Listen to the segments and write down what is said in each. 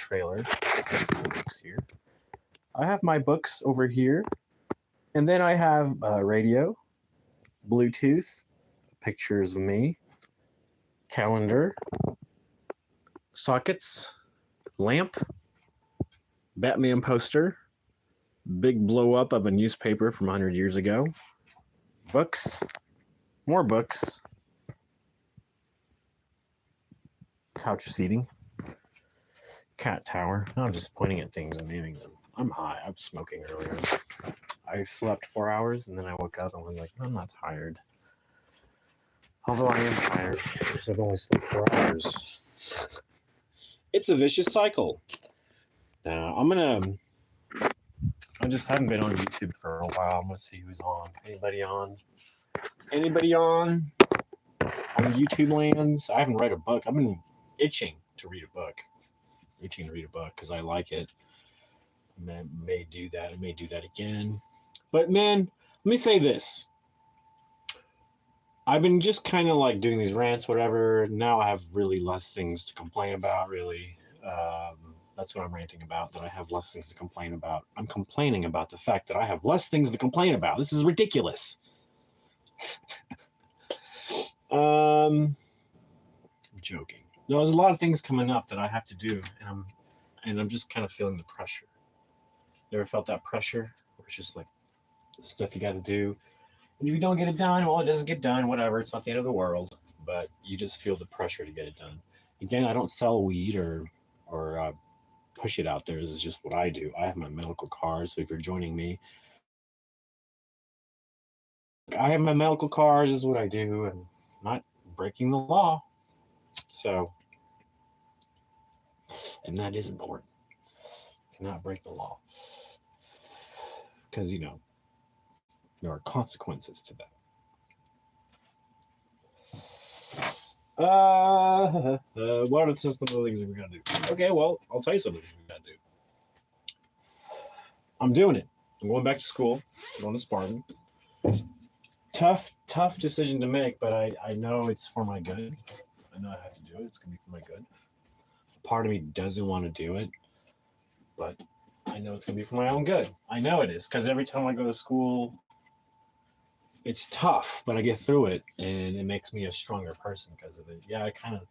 trailer. Books here. I have my books over here, and then I have radio, Bluetooth, pictures of me, calendar, sockets, lamp, Batman poster, big blow up of a newspaper from 100 years ago, books, more books, couch seating, cat tower. I'm just pointing at things and naming them. I'm high. I was smoking earlier. I slept 4 hours and then I woke up and was like, I'm not tired. Although I am tired because I've only slept 4 hours. It's a vicious cycle. Now, I just haven't been on YouTube for a while. I'm gonna see who's on. Anybody on? Anybody on YouTube lands? I haven't read a book. I've been itching to read a book. Because I like it. I may do that. I may do that again. But man, let me say this. I've been just kind of like doing these rants, whatever. Now I have really less things to complain about, really. That's what I'm ranting about, that I have less things to complain about. I'm complaining about the fact that I have less things to complain about. This is ridiculous. I'm joking. There's a lot of things coming up that I have to do, and I'm just kind of feeling the pressure. You ever felt that pressure? Where it's just like stuff you got to do. And if you don't get it done, well, it doesn't get done, whatever. It's not the end of the world, but you just feel the pressure to get it done. Again, I don't sell weed or push it out there. This is just what I do. I have my medical card, so if you're joining me, I have my medical card. This is what I do, and I'm not breaking the law. So, and that is important. Cannot break the law. Because, there are consequences to that. What are some of the things that we're going to do? Okay, well, I'll tell you some of the things we got to do. I'm doing it. I'm going back to school. I'm going to Spartan. Tough decision to make, but I know it's for my good. I know I have to do it. It's going to be for my good. Part of me doesn't want to do it, but I know it's going to be for my own good. I know it is, because every time I go to school, it's tough, but I get through it, and it makes me a stronger person because of it. Yeah, it kind of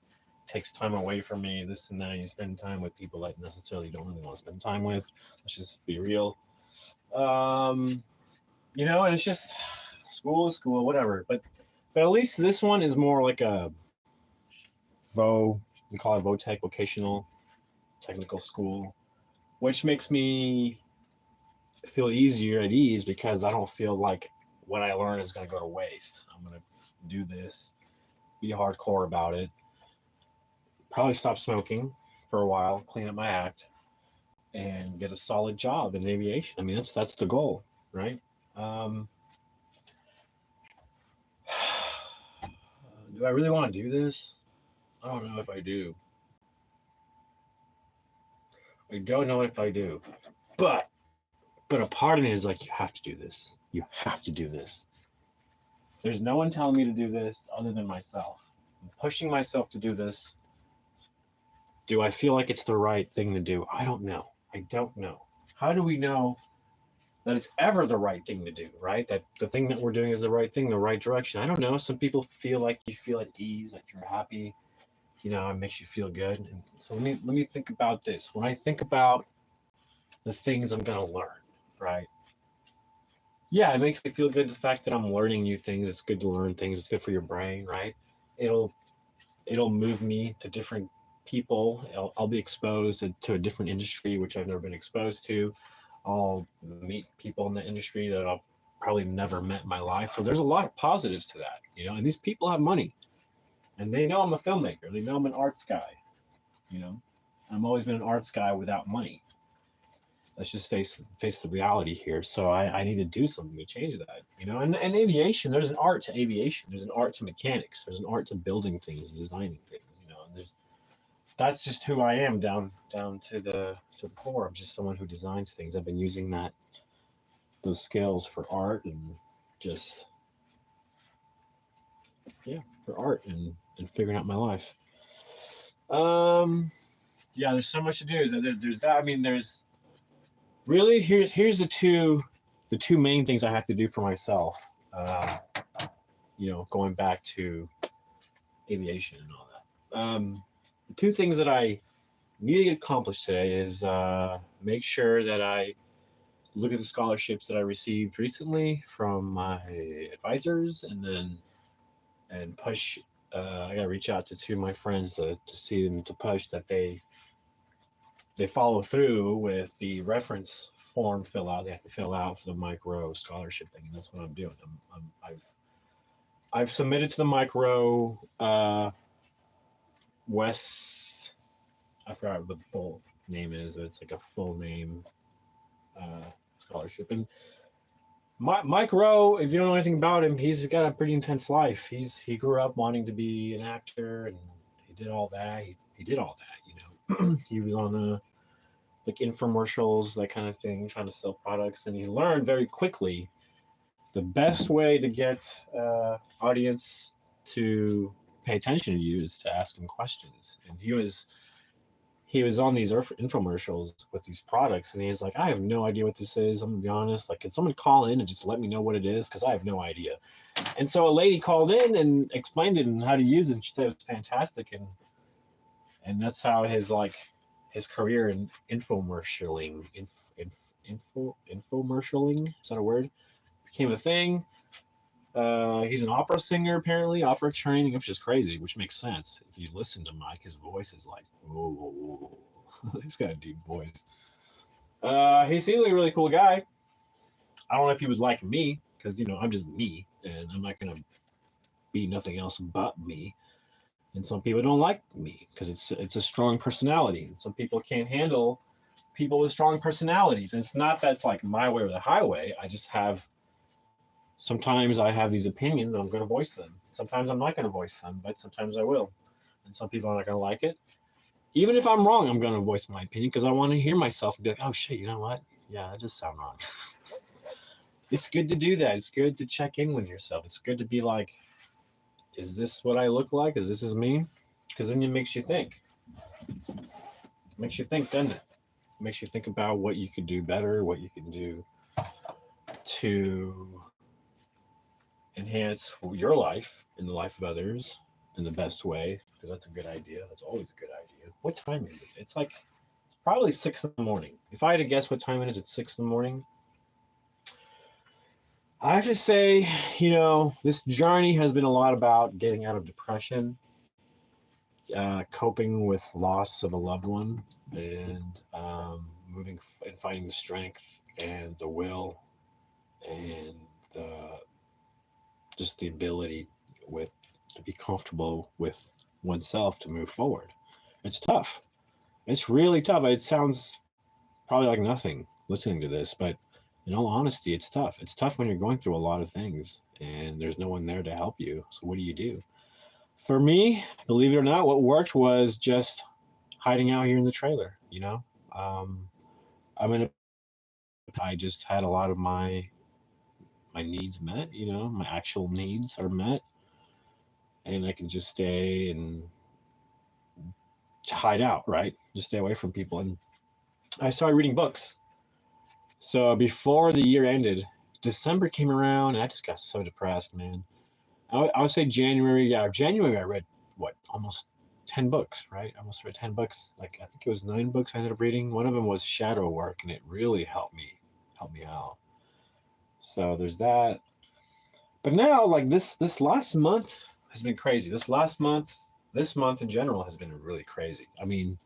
takes time away from me, this and that. You spend time with people that necessarily don't really want to spend time with. Let's just be real. And it's just school is school, whatever. But at least this one is more like a we call it VOTEC, vocational technical school, which makes me feel easier at ease because I don't feel like what I learn is going to go to waste. I'm going to do this, be hardcore about it, probably stop smoking for a while, clean up my act, and get a solid job in aviation. I mean, that's the goal, right? Do I really want to do this? I don't know if I do. I don't know if I do. But a part of me is like, you have to do this. You have to do this. There's no one telling me to do this other than myself. I'm pushing myself to do this. Do I feel like it's the right thing to do? I don't know. How do we know that it's ever the right thing to do, right? That the thing that we're doing is the right thing, the right direction. I don't know. Some people feel like you feel at ease, like you're happy, it makes you feel good. And so let me think about this. When I think about the things I'm going to learn, right? Yeah, it makes me feel good, the fact that I'm learning new things. It's good to learn things. It's good for your brain, right? It'll move me to different people. I'll be exposed to a different industry, which I've never been exposed to. I'll meet people in the industry that I've probably never met in my life. So there's a lot of positives to that, and these people have money, and they know I'm a filmmaker. They know I'm an arts guy, I've always been an arts guy without money. Let's just face the reality here. So I need to do something to change that, and aviation, there's an art to aviation. There's an art to mechanics. There's an art to building things, designing things, and that's just who I am down to the core. I'm just someone who designs things. I've been using those skills for art and just, for art and figuring out my life. yeah, there's so much to do. There's that. I mean, there's really here's the two main things I have to do for myself. Uh, going back to aviation and all that. The two things that I need to get accomplished today is make sure that I look at the scholarships that I received recently from my advisors, and push. I gotta reach out to two of my friends to see them to push that they follow through with the reference form fill out. They have to fill out for the micro scholarship thing, and that's what I'm doing. I've submitted to the micro West. I forgot what the full name is. But it's like a full name scholarship. And Mike Rowe, if you don't know anything about him, he's got a pretty intense life. He grew up wanting to be an actor, and he did all that. He did all that. He was on like infomercials, that kind of thing, trying to sell products, and he learned very quickly the best way to get audience to pay attention to you is to ask him questions. And he was on these infomercials with these products, and he's like, I have no idea what this is. I'm gonna be honest. Like, can someone call in and just let me know what it is? Because I have no idea. And so a lady called in and explained it and how to use it. And she said it was fantastic, and that's how his career in infomercialing, infomercialing, is that a word? Became a thing. He's an opera singer, apparently, opera training, which is crazy, which makes sense. If you listen to Mike, his voice is like, whoa. He's got a deep voice. He seems like a really cool guy. I don't know if he would like me, because, I'm just me, and I'm not going to be nothing else but me. And some people don't like me, because it's a strong personality. And some people can't handle people with strong personalities. And it's not that it's like my way or the highway. Sometimes I have these opinions and I'm going to voice them. Sometimes I'm not going to voice them, but sometimes I will. And some people are not going to like it. Even if I'm wrong, I'm going to voice my opinion because I want to hear myself and be like, oh shit, you know what? Yeah, I just sound wrong. It's good to do that. It's good to check in with yourself. It's good to be like, is this what I look like? Is me? Because then it makes you think. It makes you think, doesn't it? It makes you think about what you could do better, what you can do to enhance your life and the life of others in the best way, because that's a good idea. That's always a good idea. What time is it? It's probably 6 in the morning. If I had to guess what time it is, it's 6 in the morning. I have to say, this journey has been a lot about getting out of depression, coping with loss of a loved one, and moving and finding the strength and the will and just the ability to be comfortable with oneself to move forward. It's tough. It's really tough. It sounds probably like nothing listening to this, but in all honesty, it's tough. It's tough when you're going through a lot of things and there's no one there to help you. So what do? For me, believe it or not, what worked was just hiding out here in the trailer. I just had a lot of my needs met. My actual needs are met, and I can just stay and hide out, right? Just stay away from people. And I started reading books. So before the year ended, December came around, and I just got so depressed, man. I would say January. Yeah, January I read almost 10 books, right? I almost read 10 books. Like, I think it was 9 books I ended up reading. One of them was shadow work, and it really helped me out. So there's that. But now, like this last month has been crazy. This month in general has been really crazy. I mean,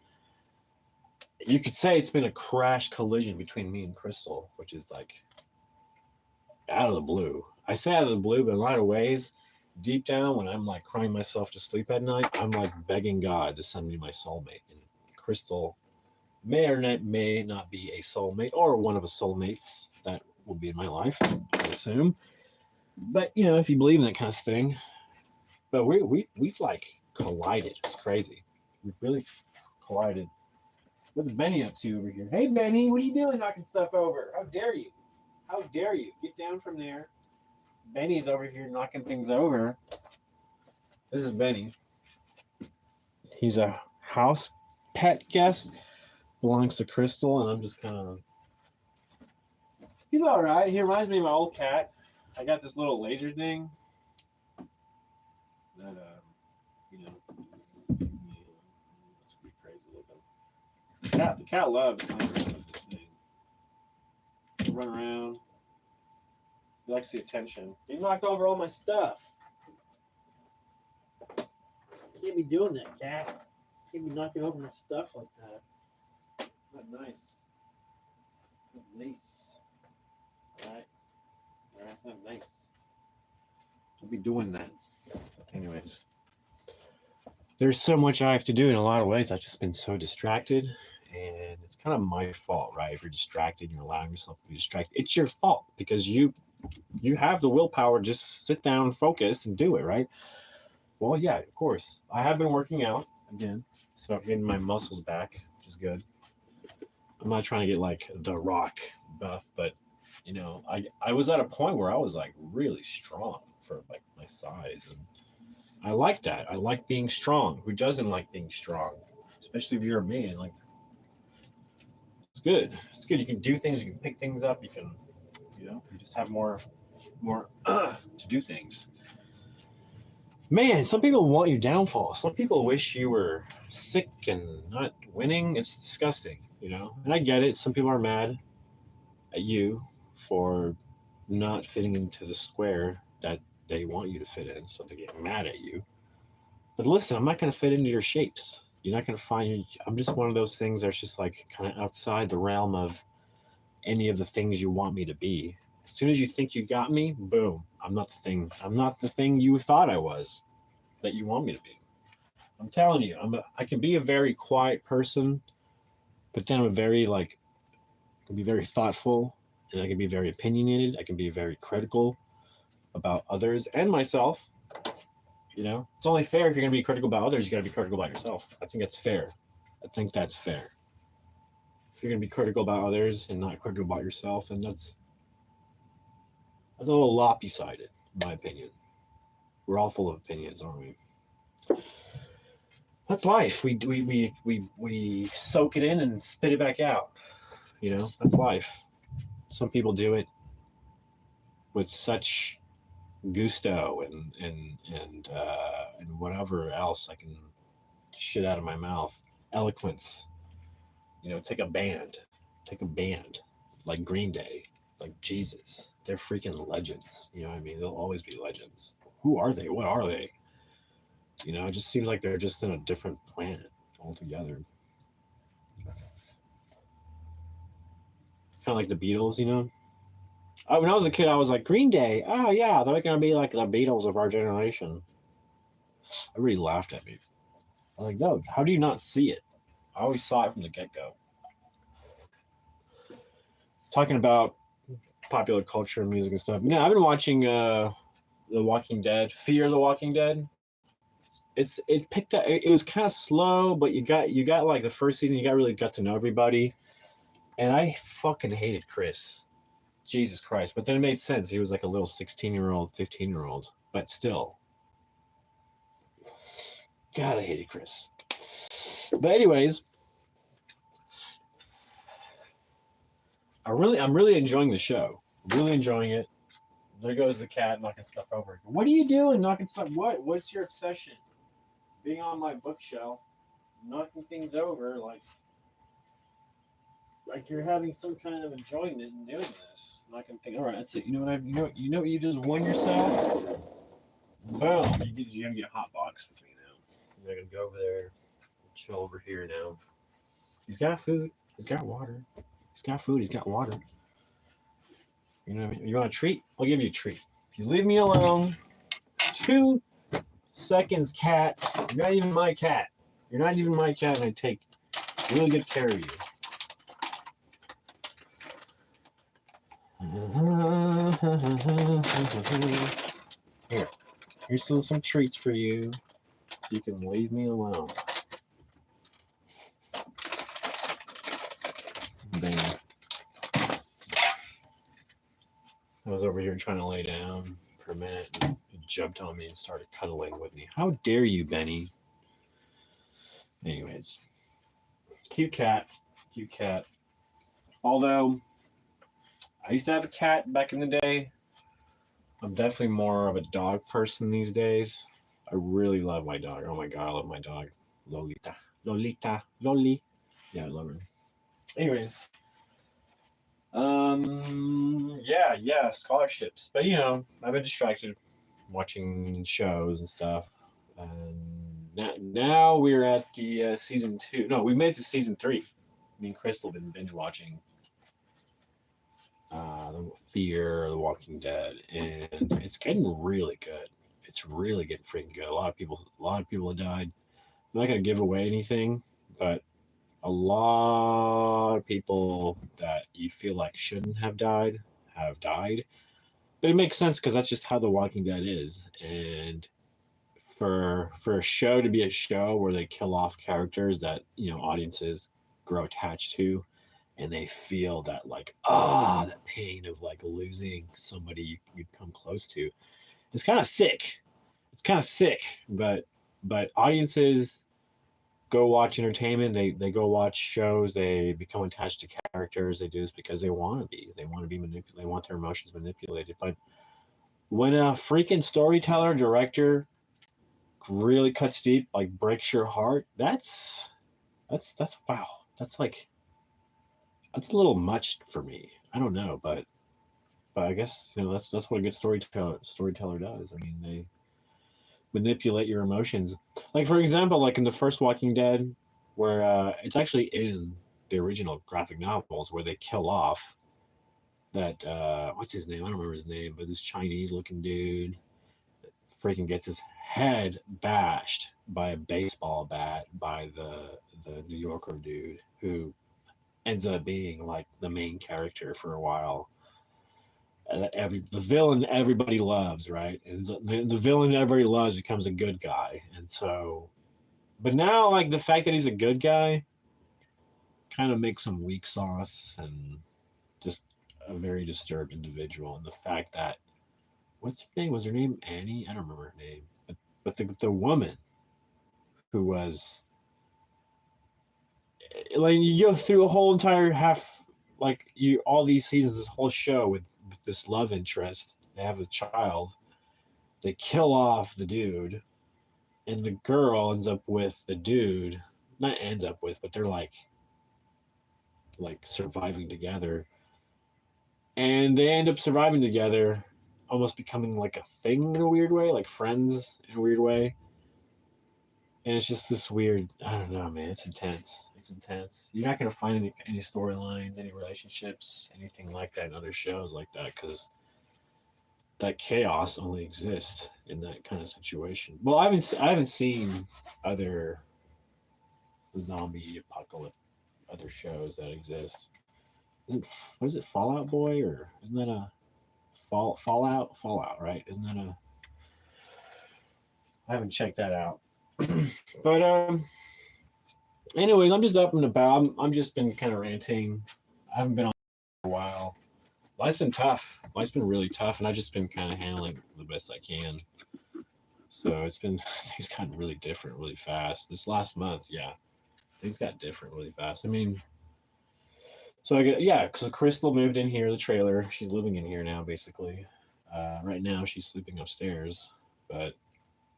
you could say it's been a crash collision between me and Crystal, which is like out of the blue. I say out of the blue, but in a lot of ways, deep down, when I'm like crying myself to sleep at night, I'm like begging God to send me my soulmate. And Crystal may not be a soulmate or one of the soulmates that will be in my life, I assume. But if you believe in that kind of thing, but we've like collided. It's crazy. We've really collided. What's Benny up to over here? Hey Benny, what are you doing knocking stuff over? How dare you? How dare you? Get down from there. Benny's over here knocking things over. This is Benny. He's a house pet guest belongs to Crystal, and I'm just kind of. He's all right. He reminds me of my old cat. I got this little laser thing that, it's pretty crazy looking. The cat loves playing around with this thing. He'll run around. He likes the attention. He knocked over all my stuff. Can't be doing that, cat. Can't be knocking over my stuff like that. Not nice. Not nice. Alright? Alright, not nice. Don't be doing that. Anyways. There's so much I have to do in a lot of ways. I've just been so distracted. And it's kind of my fault, right? If you're distracted and you're allowing yourself to be distracted, it's your fault because you have the willpower. Just sit down, focus, and do it, right? Well, yeah, of course. I have been working out again, so I'm getting my muscles back, which is good. I'm not trying to get like the Rock buff, but I was at a point where I was like really strong for like my size, and I like that. I like being strong. Who doesn't like being strong? Especially if you're a man. Like, it's good. It's good. You can do things. You can pick things up. You can, you just have more to do things. Man, some people want your downfall. Some people wish you were sick and not winning. It's disgusting, And I get it. Some people are mad at you for not fitting into the square that they want you to fit in, so they get mad at you. But listen, I'm not going to fit into your shapes. You're not going to find. I'm just one of those things that's just like kind of outside the realm of any of the things you want me to be. As soon as you think you got me, boom, I'm not the thing. I'm not the thing you thought I was, that you want me to be. I'm telling you, I can be a very quiet person, but then I'm I can be very thoughtful, and I can be very opinionated. I can be very critical about others and myself. It's only fair if you're going to be critical about others, you got to be critical about yourself. I think that's fair. If you're going to be critical about others and not critical about yourself, then that's a little lopsided, in my opinion. We're all full of opinions, aren't we? That's life. We soak it in and spit it back out. That's life. Some people do it with such gusto and whatever else I can shit out of my mouth. Eloquence. Take a band like Green Day, like Jesus. They're freaking legends. You know what I mean? They'll always be legends. Who are they? What are they? It just seems like they're just in a different planet altogether. Kind of like the Beatles, when I was a kid, I was like, Green Day. Oh, yeah, they're going to be like the Beatles of our generation. Everybody laughed at me. I was like, no, how do you not see it? I always saw it from the get-go. Talking about popular culture and music and stuff. Yeah, I've been watching The Walking Dead, Fear the Walking Dead. It picked up. It was kind of slow, but you got like the first season. You really got to know everybody, and I fucking hated Chris. Jesus Christ! But then it made sense. He was like a little 16-year-old, 15-year-old, but still. God, I hated Chris. But anyways, I'm really enjoying the show. Really enjoying it. There goes the cat knocking stuff over. What are you doing knocking stuff? What's your obsession? Being on my bookshelf, knocking things over, like you're having some kind of enjoyment in doing this. Knocking things. All right, that's it. You know what you just won yourself. Boom! You're gonna get a hot box with me now. You're gonna go over there, and chill over here now. He's got food. He's got water. He's got food. He's got water. You know what I mean? You want a treat? I'll give you a treat. If you leave me alone, 2 seconds, cat. You're not even my cat. You're not even my cat, and I take really good care of you. Here's still some treats for you. You can leave me alone. Bam. I was over here trying to lay down for a minute, and he jumped on me and started cuddling with me. How dare you, Benny? Anyways, Cute cat. Cute cat. Although I used to have a cat back in the day, I'm definitely more of a dog person these days. I really love my dog. Oh my god, I love my dog. Lolita. Lolita. Loli. Yeah, I love her. Anyways, yeah, scholarships. But I've been distracted watching shows and stuff. And now we're at the season 2. No, we made it to season 3. Me and Crystal have been binge watching the Fear, The Walking Dead, and it's getting really good. It's really getting freaking good. A lot of people have died. I'm not gonna give away anything, but a lot of people that you feel like shouldn't have died have died. But it makes sense because that's just how The Walking Dead is. And for a show to be a show where they kill off characters that audiences grow attached to, and they feel that like that pain of like losing somebody you'd come close to, it's kind of sick. It's kind of sick, but audiences go watch entertainment. They go watch shows. They become attached to characters. They do this because they want to be. They want to be manipulated. They want their emotions manipulated. But when a freaking storyteller, director really cuts deep, like breaks your heart, that's wow. That's like that's a little much for me. I don't know, but I guess that's what a good storyteller does. I mean, they manipulate your emotions. Like for example, like in the first Walking Dead, where it's actually in the original graphic novels where they kill off that what's his name? I don't remember his name, but this Chinese looking dude freaking gets his head bashed by a baseball bat by the New Yorker dude who ends up being like the main character for a while. The villain everybody loves, right? And so the villain everybody loves becomes a good guy, and so, but now like the fact that he's a good guy kind of makes him weak sauce and just a very disturbed individual. And the fact that what's her name? Was her name Annie? I don't remember her name, but the woman who was like you go through a whole entire half like you all these seasons, this whole show with this love interest. They have a child. They kill off the dude, and the girl ends up with the dude. Not ends up with, but they're like surviving together, and they end up surviving together, almost becoming like a thing in a weird way, like friends in a weird way. And it's just this weird. I don't know, man. It's intense. It's intense. You're not gonna find any storylines, any relationships, anything like that in other shows like that, because that chaos only exists in that kind of situation. Well, I haven't seen other zombie apocalypse other shows that exist. Isn't what is it Fallout Boy, or isn't that a Fallout, right? Isn't that a I haven't checked that out. But anyways, I'm just up and about. I'm just been kind of ranting. I haven't been on for a while. Life's been tough. Life's been really tough, and I've just been kind of handling the best I can. So it's been things got really different really fast. This last month, yeah, things got different really fast. I mean, so I get yeah, because Crystal moved in here, the trailer. She's living in here now, basically. Right now, she's sleeping upstairs, but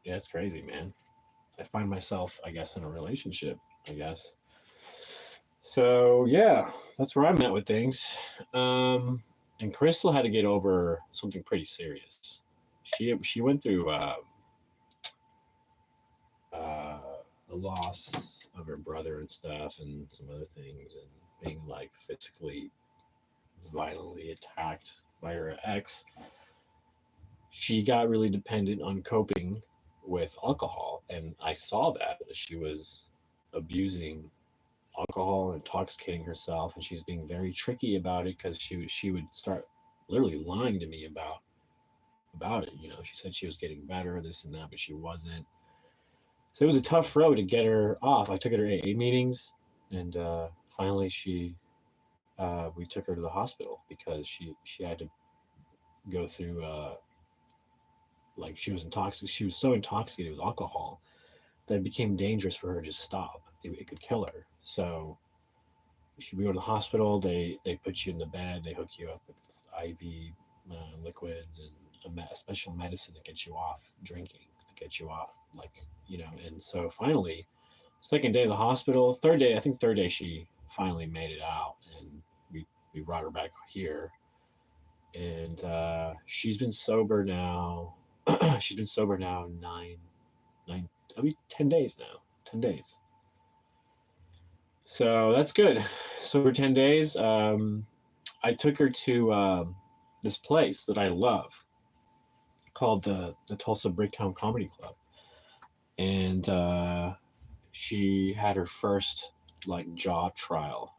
yeah, it's crazy, man. I find myself, I guess, in a relationship. I guess. So yeah, that's where I'm at with things. And Crystal had to get over something pretty serious. She went through uh, the loss of her brother and stuff, and some other things, and being like physically, violently attacked by her ex. She got really dependent on coping with alcohol, and I saw that she was abusing alcohol and intoxicating herself, and she's being very tricky about it because she would start literally lying to me about it. She said she was getting better, this and that, but she wasn't. So it was a tough road to get her off. I took her to AA meetings, and finally we took her to the hospital because she had to go through like she was intoxicated. She was so intoxicated with alcohol that it became dangerous for her to just stop. It could kill her. So we go to the hospital. They put you in the bed. They hook you up with IV liquids and a special medicine that gets you off drinking, that gets you off And so finally, second day of the hospital, third day, I think third day she finally made it out, and we brought her back here, and she's been sober now. She's been sober now 10 days now. 10 days. So that's good. So for 10 days, I took her to this place that I love called the Tulsa Bricktown Comedy Club, and she had her first job trial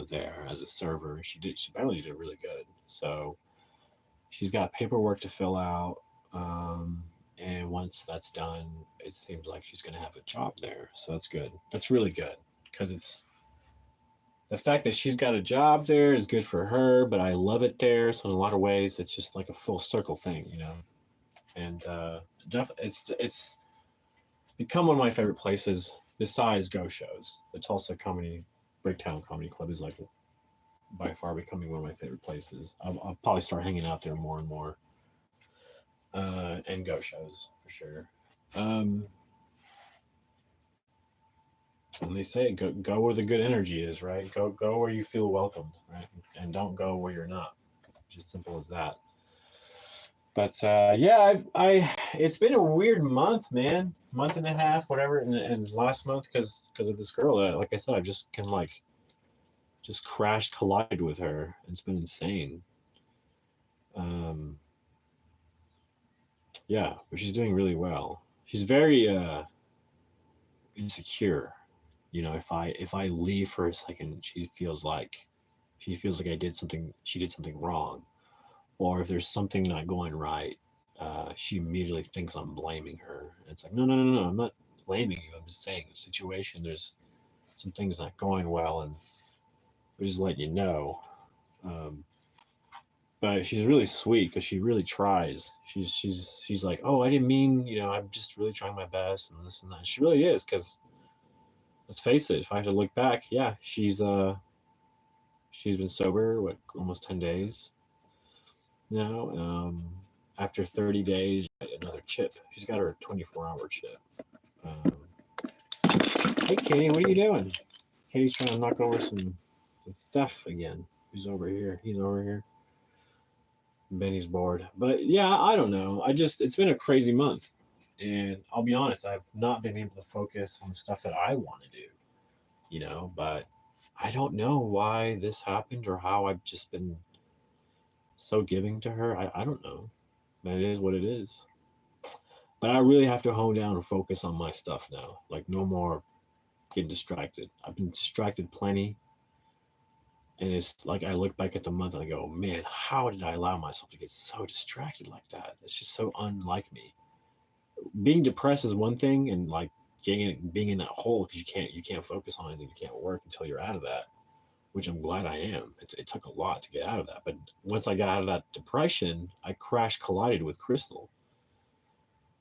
there as a server. She apparently did really good. So she's got paperwork to fill out, and once that's done, it seems like she's going to have a job there. So that's good. That's really good, because it's the fact that she's got a job there is good for her, but I love it there. So in a lot of ways, it's just like a full circle thing. And it's become one of my favorite places besides Go Shows. The Tulsa Bricktown Comedy Club is like by far becoming one of my favorite places. I'll probably start hanging out there more and more, and Go Shows for sure. And they say go where the good energy is, right? Go where you feel welcomed, right? And don't go where you're not. Just simple as that. But yeah, I it's been a weird month, man. Month and a half, whatever. And last month, because of this girl, like I said, I've just kind of just crashed, collided with her. It's been insane. Um, yeah, but she's doing really well. She's very insecure. If I leave for a second, she feels like she did something wrong, or if there's something not going right, she immediately thinks I'm blaming her. And it's like, no, no, no, no, I'm not blaming you. I'm just saying the situation. There's some things not going well, and we're just letting you know. Um, but she's really sweet because she really tries. She's like, oh, I didn't mean, I'm just really trying my best and this and that. She really is, because let's face it, if I have to look back, yeah, she's been sober almost 10 days now. After 30 days, another chip. She's got her 24-hour chip. Um, hey, Katie, what are you doing? Katie's trying to knock over some stuff again. Who's over here? He's over here. Benny's bored. But yeah, I don't know. It's been a crazy month. And I'll be honest, I've not been able to focus on the stuff that I want to do, but I don't know why this happened or how I've just been so giving to her. I don't know. But it is what it is. But I really have to hone down and focus on my stuff now. Like, no more getting distracted. I've been distracted plenty. And it's like I look back at the month and I go, man, how did I allow myself to get so distracted like that? It's just so unlike me. Being depressed is one thing, and like being in that hole because you can't focus on anything, you can't work until you're out of that, which I'm glad I am. It took a lot to get out of that. But once I got out of that depression, I crash collided with Crystal.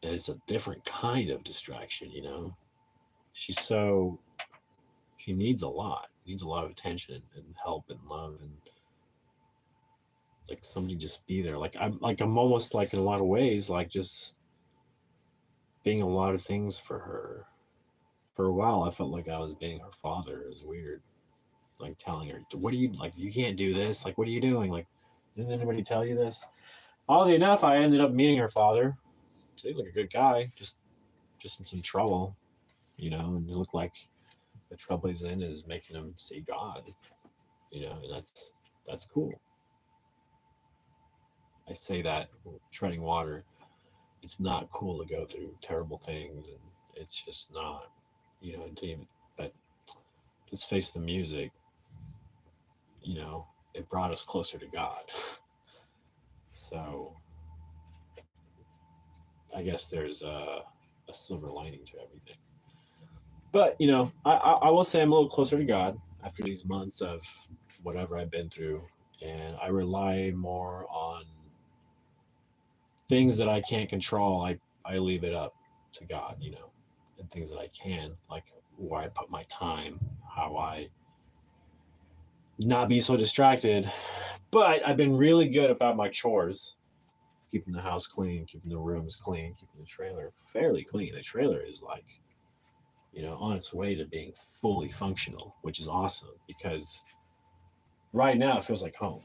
And it's a different kind of distraction. She's so she needs a lot of attention and help and love, and like somebody just be there. I'm almost like in a lot of ways like just being a lot of things for her. For a while I felt like I was being her father. It was weird. Like telling her, what do you like, you can't do this, like what are you doing, like didn't anybody tell you this? Oddly enough, I ended up meeting her father. Seemed like a good guy, just in some trouble, and it looked like the trouble he's in is making him see God, and that's cool. I say that treading water. It's not cool to go through terrible things, and it's just not, until you, but let's face the music, it brought us closer to God. So I guess there's a silver lining to everything. But I will say I'm a little closer to God after these months of whatever I've been through, and I rely more on things that I can't control. I leave it up to God, and things that I can, like where I put my time, how I not be so distracted. But I've been really good about my chores, keeping the house clean, keeping the rooms clean, keeping the trailer fairly clean. The trailer is like, on its way to being fully functional, which is awesome because right now it feels like home.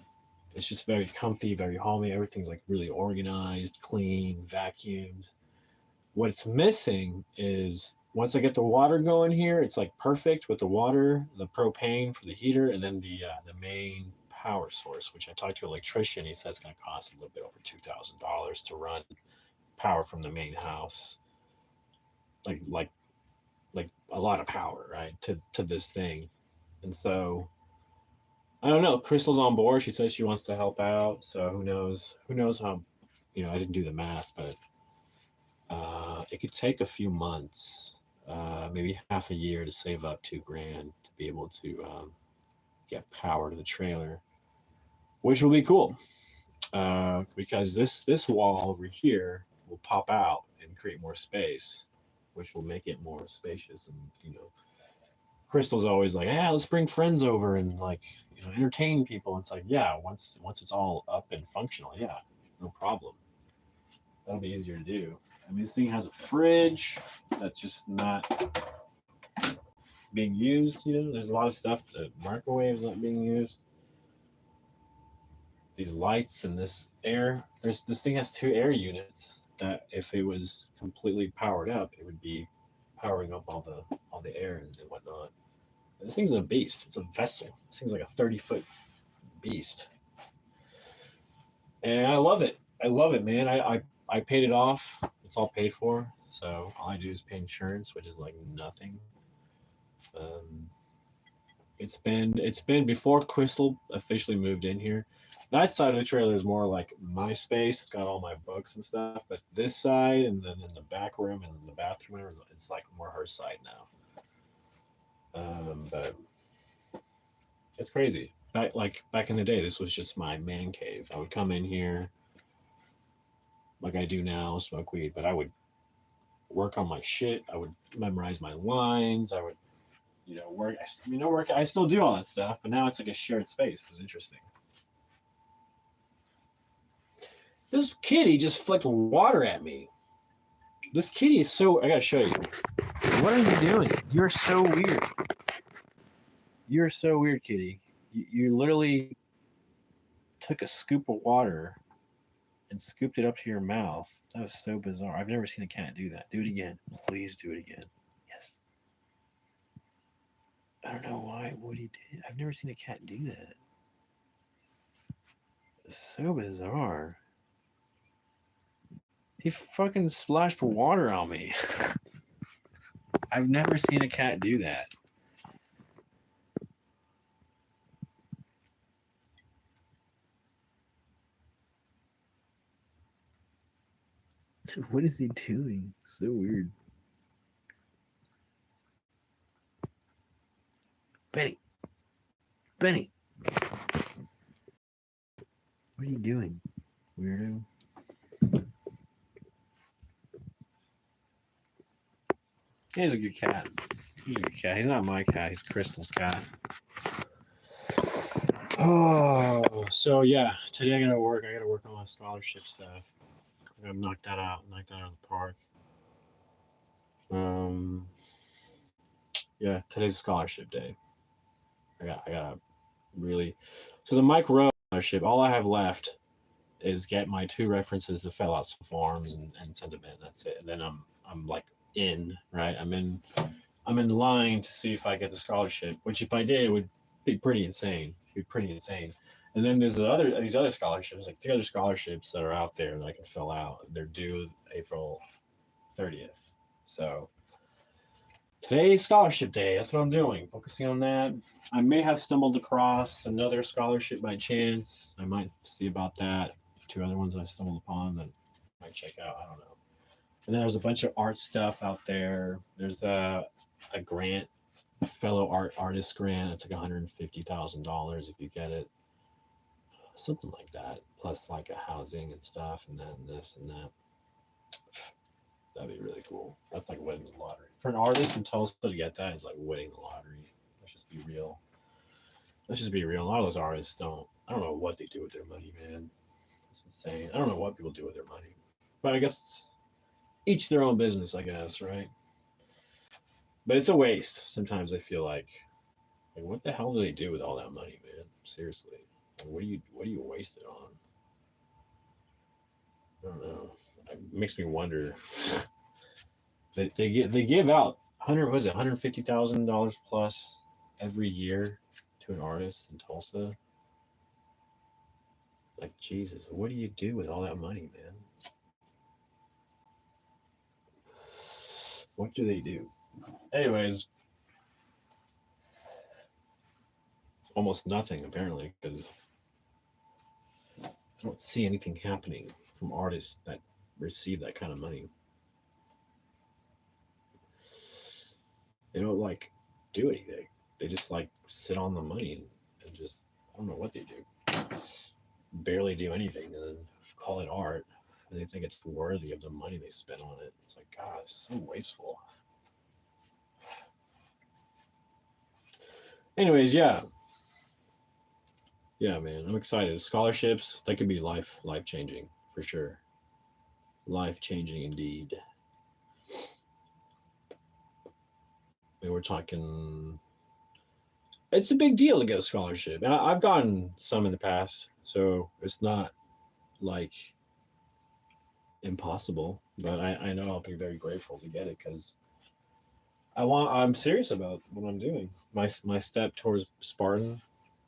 It's just very comfy, very homey. Everything's like really organized, clean, vacuumed. What it's missing is once I get the water going here, it's like perfect with the water, the propane for the heater, and then the main power source, which I talked to an electrician. He said it's going to cost a little bit over $2,000 to run power from the main house, like like like a lot of power, right, to this thing. And so I don't know. Crystal's on board. She says she wants to help out. So who knows? Who knows how? I didn't do the math, but it could take a few months, maybe half a year to save up 2 grand to be able to get power to the trailer, which will be cool because this wall over here will pop out and create more space, which will make it more spacious. And Crystal's always like, yeah, let's bring friends over and like entertain people. It's like, yeah, once it's all up and functional, yeah, no problem. That'll be easier to do. I mean, this thing has a fridge that's just not being used. There's a lot of stuff. The microwave's not being used. These lights and this air. This thing has 2 air units that if it was completely powered up, it would be powering up all the air and whatnot. And this thing's a beast. It's a vessel. This thing's like a 30-foot beast, and I love it. I love it, man. I paid it off. It's all paid for. So all I do is pay insurance, which is like nothing. Um, it's been before Crystal officially moved in here. That side of the trailer is more like my space. It's got all my books and stuff. But this side and then in the back room and the bathroom, it's like more her side now. But it's crazy. Back in the day, this was just my man cave. I would come in here like I do now, smoke weed, but I would work on my shit. I would memorize my lines. I would, work. Work. I still do all that stuff, but now it's like a shared space. It was interesting. This kitty just flicked water at me. This kitty is so. I gotta show you. What are you doing? You're so weird. You're so weird, kitty. You literally took a scoop of water and scooped it up to your mouth. That was so bizarre. I've never seen a cat do that. Do it again. Please do it again. Yes. I don't know why Woody did. I've never seen a cat do that. It's so bizarre. He fucking splashed water on me. I've never seen a cat do that. What is he doing? So weird. Benny. Benny. What are you doing, weirdo? He's a good cat. He's a good cat. He's not my cat. He's Crystal's cat. Oh, so yeah. Today I gotta work. I gotta work on my scholarship stuff. I gotta knock that out. Knock that out of the park. Yeah. Today's scholarship day. I gotta really. So the Mike Rowe scholarship. All I have left is get my 2 references to fill out some forms and send them in. That's it. And then I'm like in, right? I'm in line to see if I get the scholarship, which if I did would be pretty insane. It'd be pretty insane. And then there's these other scholarships, like 3 other scholarships that are out there that I can fill out. They're due April 30th. So today's scholarship day. That's what I'm doing. Focusing on that. I may have stumbled across another scholarship by chance. I might see about that. 2 other ones I stumbled upon that I might check out. I don't know. And then there's a bunch of art stuff out there. There's a grant, fellow artist grant. It's like $150,000 if you get it, something like that. Plus like a housing and stuff, and then this and that. That'd be really cool. That's like winning the lottery for an artist in Tulsa to get that is like winning the lottery. Let's just be real. let's just be real. A lot of those artists don't. I don't know what they do with their money, man. It's insane. I don't know what people do with their money, but I guess it's each their own business, I guess, right? But it's a waste. Sometimes I feel like what the hell do they do with all that money, man? Seriously, like, what do you waste it on? I don't know. It makes me wonder. They give out 100 was it $150,000 plus every year to an artist in Tulsa. Like Jesus, what do you do with all that money, man? What do they do? Anyways, almost nothing apparently because I don't see anything happening from artists that receive that kind of money. They don't like do anything. They just like sit on the money and just I don't know what they do. Barely do anything and then call it art. And they think it's worthy of the money they spent on it. It's like God, it's so wasteful. Anyways, yeah, man, I'm excited. Scholarships that could be life changing for sure. Life changing indeed. I mean, we're talking. It's a big deal to get a scholarship, and I've gotten some in the past, so it's not like impossible. But I know I'll be very grateful to get it because I'm serious about what I'm doing. My step towards Spartan.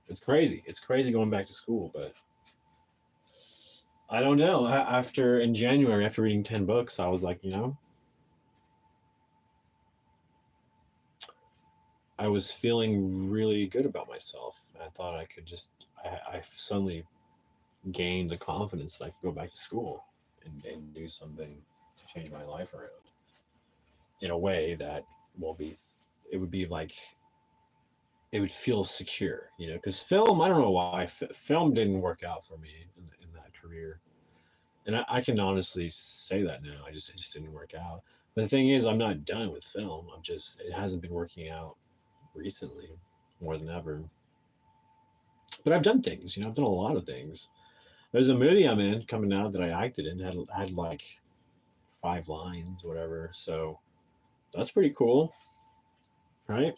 It's crazy. It's crazy going back to school, but I don't know. After in January, after reading 10 books, I was like, I was feeling really good about myself. I thought I could just. I suddenly gained the confidence that I could go back to school and do something to change my life around in a way that will be. It would be like it would feel secure, because film. I don't know why film didn't work out for me in that career, and I can honestly say that now. It just didn't work out. But the thing is, I'm not done with film. It hasn't been working out recently more than ever. But I've done things, I've done a lot of things. There's a movie I'm in coming out that I acted in had like 5 lines, whatever. So that's pretty cool, right?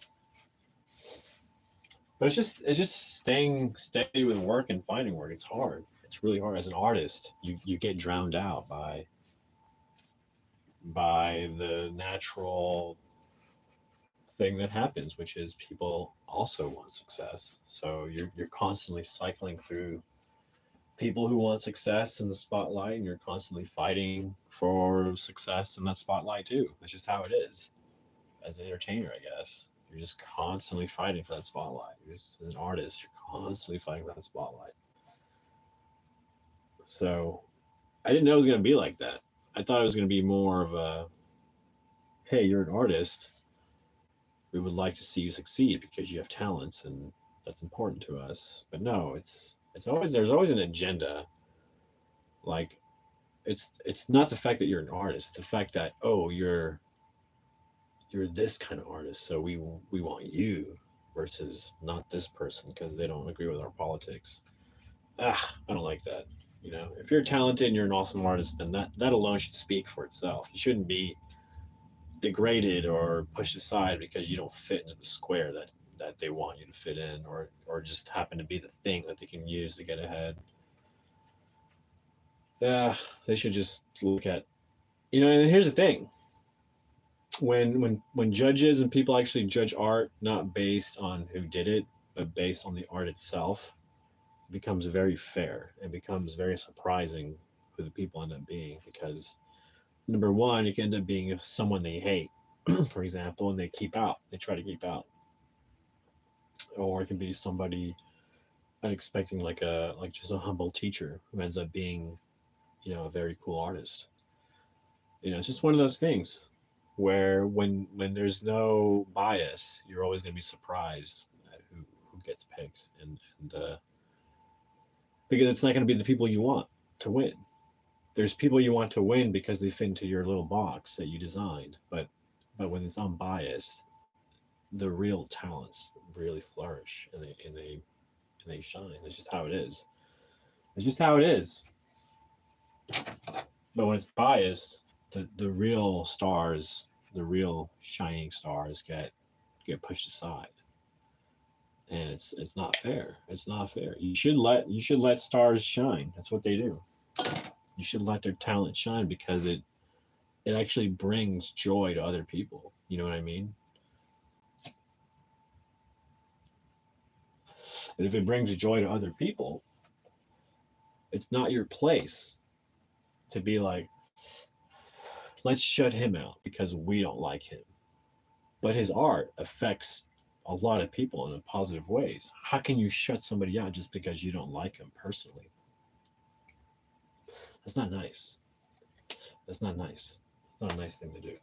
But it's just staying steady with work and finding work. It's hard. It's really hard as an artist. You get drowned out by the natural thing that happens, which is people also want success. So you're constantly cycling through people who want success in the spotlight, and you're constantly fighting for success in that spotlight too. That's just how it is. As an entertainer, I guess you're just constantly fighting for that spotlight. As an artist, you're constantly fighting for that spotlight. So I didn't know it was going to be like that. I thought it was going to be more of a, hey, you're an artist. We would like to see you succeed because you have talents, and that's important to us. But no, it's always there's always an agenda. Like it's not the fact that you're an artist. It's the fact that you're this kind of artist, so we want you versus not this person because they don't agree with our politics. I don't like that. If you're talented and you're an awesome artist, then that alone should speak for itself. You shouldn't be degraded or pushed aside because you don't fit into the square that they want you to fit in, or just happen to be the thing that they can use to get ahead. Yeah, they should just look at and here's the thing. When judges and people actually judge art not based on who did it, but based on the art itself, it becomes very fair. It becomes very surprising who the people end up being because number one, you can end up being someone they hate, for example, and they try to keep out, or it can be somebody unexpected, like just a humble teacher who ends up being, a very cool artist. It's just one of those things where when there's no bias, you're always going to be surprised at who gets picked, and because it's not going to be the people you want to win. There's people you want to win because they fit into your little box that you designed, but when it's unbiased, the real talents really flourish, and they shine. It's just how it is. It's just how it is. But when it's biased, the real stars, the real shining stars get pushed aside, and it's not fair. It's not fair. You should let stars shine. That's what they do. You should let their talent shine because it actually brings joy to other people. You know what I mean? And if it brings joy to other people, it's not your place to be like, let's shut him out because we don't like him. But his art affects a lot of people in positive ways. How can you shut somebody out just because you don't like him personally? That's not nice. That's not nice. It's not a nice thing to do.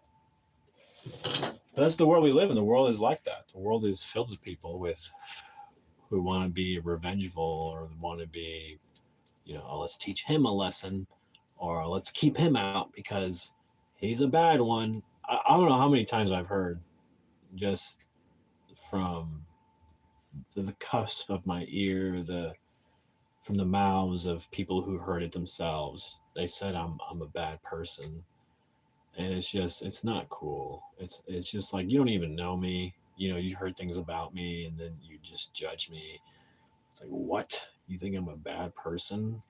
But that's the world we live in. The world is like that. The world is filled with people with who want to be revengeful or want to be, oh, let's teach him a lesson or let's keep him out because he's a bad one. I don't know how many times I've heard just from the cusp of my ear, from the mouths of people who heard it themselves. They said I'm a bad person, and it's not cool. It's just like you don't even know me. You heard things about me, and then you just judge me. It's like what? You think I'm a bad person?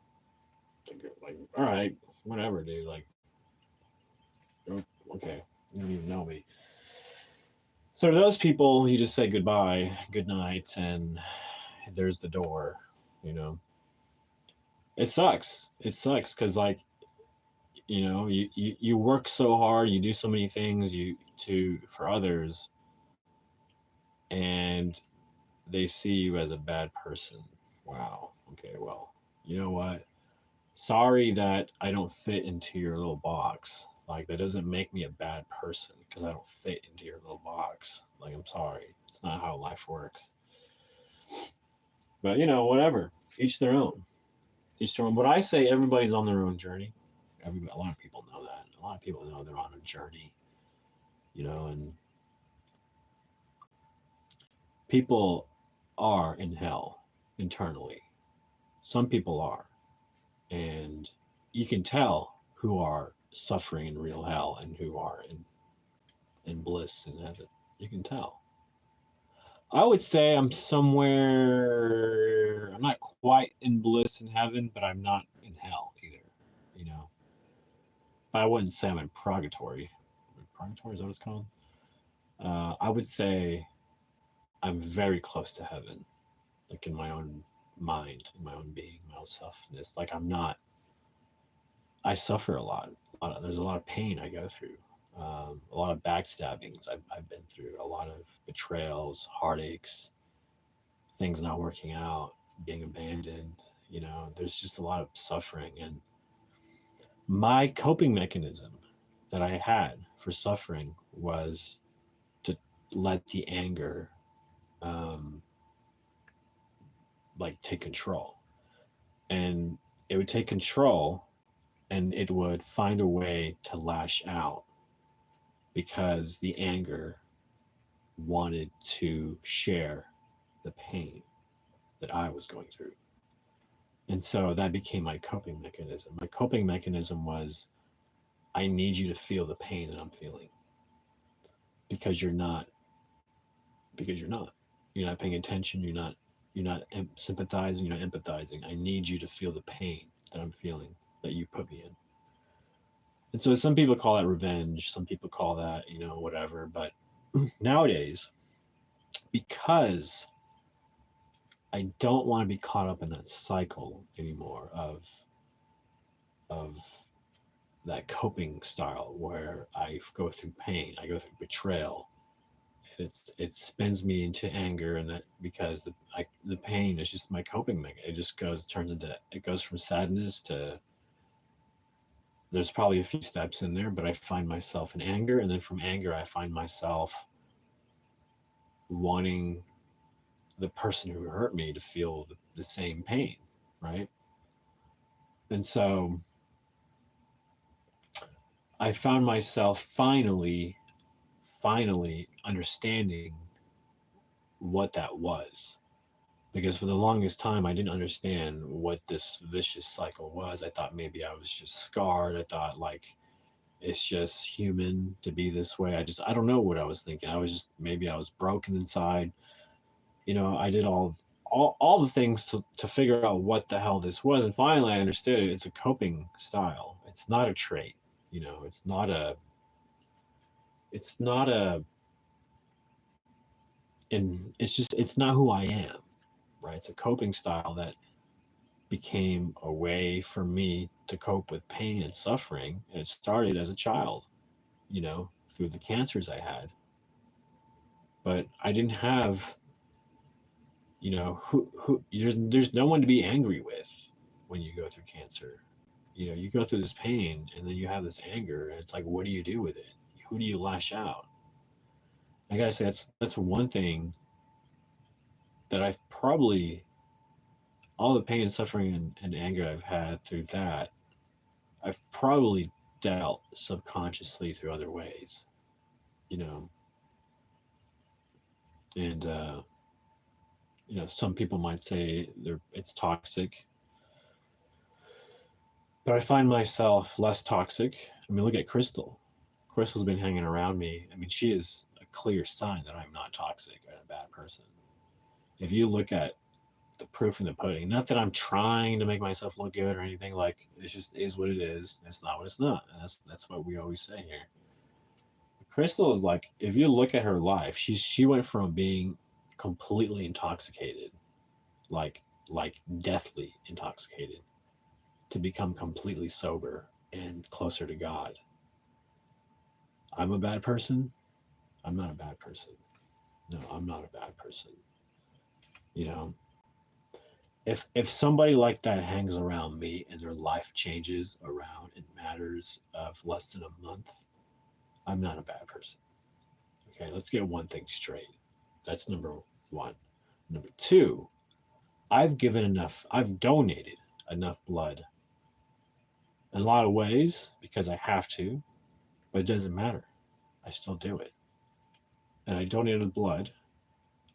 Like all right, whatever, dude. Like okay, you don't even know me. So to those people, you just say goodbye, good night, and there's the door. You know, it sucks. It sucks because like you work so hard, you do so many things for others, and they see you as a bad person. Wow. Okay. Well, you know what? Sorry that I don't fit into your little box. Like that doesn't make me a bad person because I don't fit into your little box. Like I'm sorry. It's not how life works. But whatever. Each their own. Each their own. But I say everybody's on their own journey. A lot of people know that. A lot of people know they're on a journey. And people are in hell internally. Some people are. And you can tell who are suffering in real hell and who are in bliss in heaven. You can tell. I would say I'm not quite in bliss in heaven, but I'm not in hell either. You know, but I wouldn't say I'm in purgatory. Purgatory is that what it's called? I would say I'm very close to heaven, like in my own mind, in my own being, my own selfness. Like I'm not. I suffer there's a lot of pain I go through. A lot of backstabbings I've been through, a lot of betrayals, heartaches, things not working out, being abandoned. There's just a lot of suffering. And my coping mechanism that I had for suffering was to let the anger um, like take control. And it would take control and it would find a way to lash out because the anger wanted to share the pain that I was going through. And so that became my coping mechanism. My coping mechanism was I need you to feel the pain that I'm feeling because you're not you're not paying attention, you're not sympathizing, you're not empathizing. I need you to feel the pain that I'm feeling that you put me in. And so some people call that revenge, some people call that, whatever, but nowadays because I don't want to be caught up in that cycle anymore of that coping style where I go through pain, I go through betrayal, and it spins me into anger, and that because the pain is just my coping mechanism. It goes from sadness to there's probably a few steps in there, but I find myself in anger, and then from anger I find myself wanting the person who hurt me to feel the same pain, right? And so I found myself finally understanding what that was. Because for the longest time, I didn't understand what this vicious cycle was. I thought maybe I was just scarred. I thought, like, it's just human to be this way. I don't know what I was thinking. Maybe I was broken inside. I did all the things to figure out what the hell this was. And finally, I understood it. It's a coping style. It's not a trait. It's not a, and it's not who I am, right? It's a coping style that became a way for me to cope with pain and suffering. And it started as a child, through the cancers I had. But I didn't have, there's no one to be angry with when you go through cancer. You go through this pain and then you have this anger, and it's like, what do you do with it? Who do you lash out? I gotta say, that's one thing that I've probably, all the pain and suffering and anger I've had through that, I've probably dealt subconsciously through other ways, you know. And some people might say it's toxic, but I find myself less toxic. I mean, look at Crystal. Crystal's been hanging around me. I mean, she is a clear sign that I'm not toxic and a bad person. If you look at the proof in the pudding, not that I'm trying to make myself look good or anything, like, it just is what it is. It's not what it's not. And that's what we always say here. Crystal is like, if you look at her life, she went from being completely intoxicated, like deathly intoxicated, to become completely sober and closer to God. I'm a bad person. I'm not a bad person. No, I'm not a bad person. You know, if somebody like that hangs around me and their life changes around in matters of less than a month, I'm not a bad person. Okay, let's get one thing straight. That's number one. Number two, I've donated enough blood in a lot of ways because I have to, but it doesn't matter. I still do it. And I donated blood.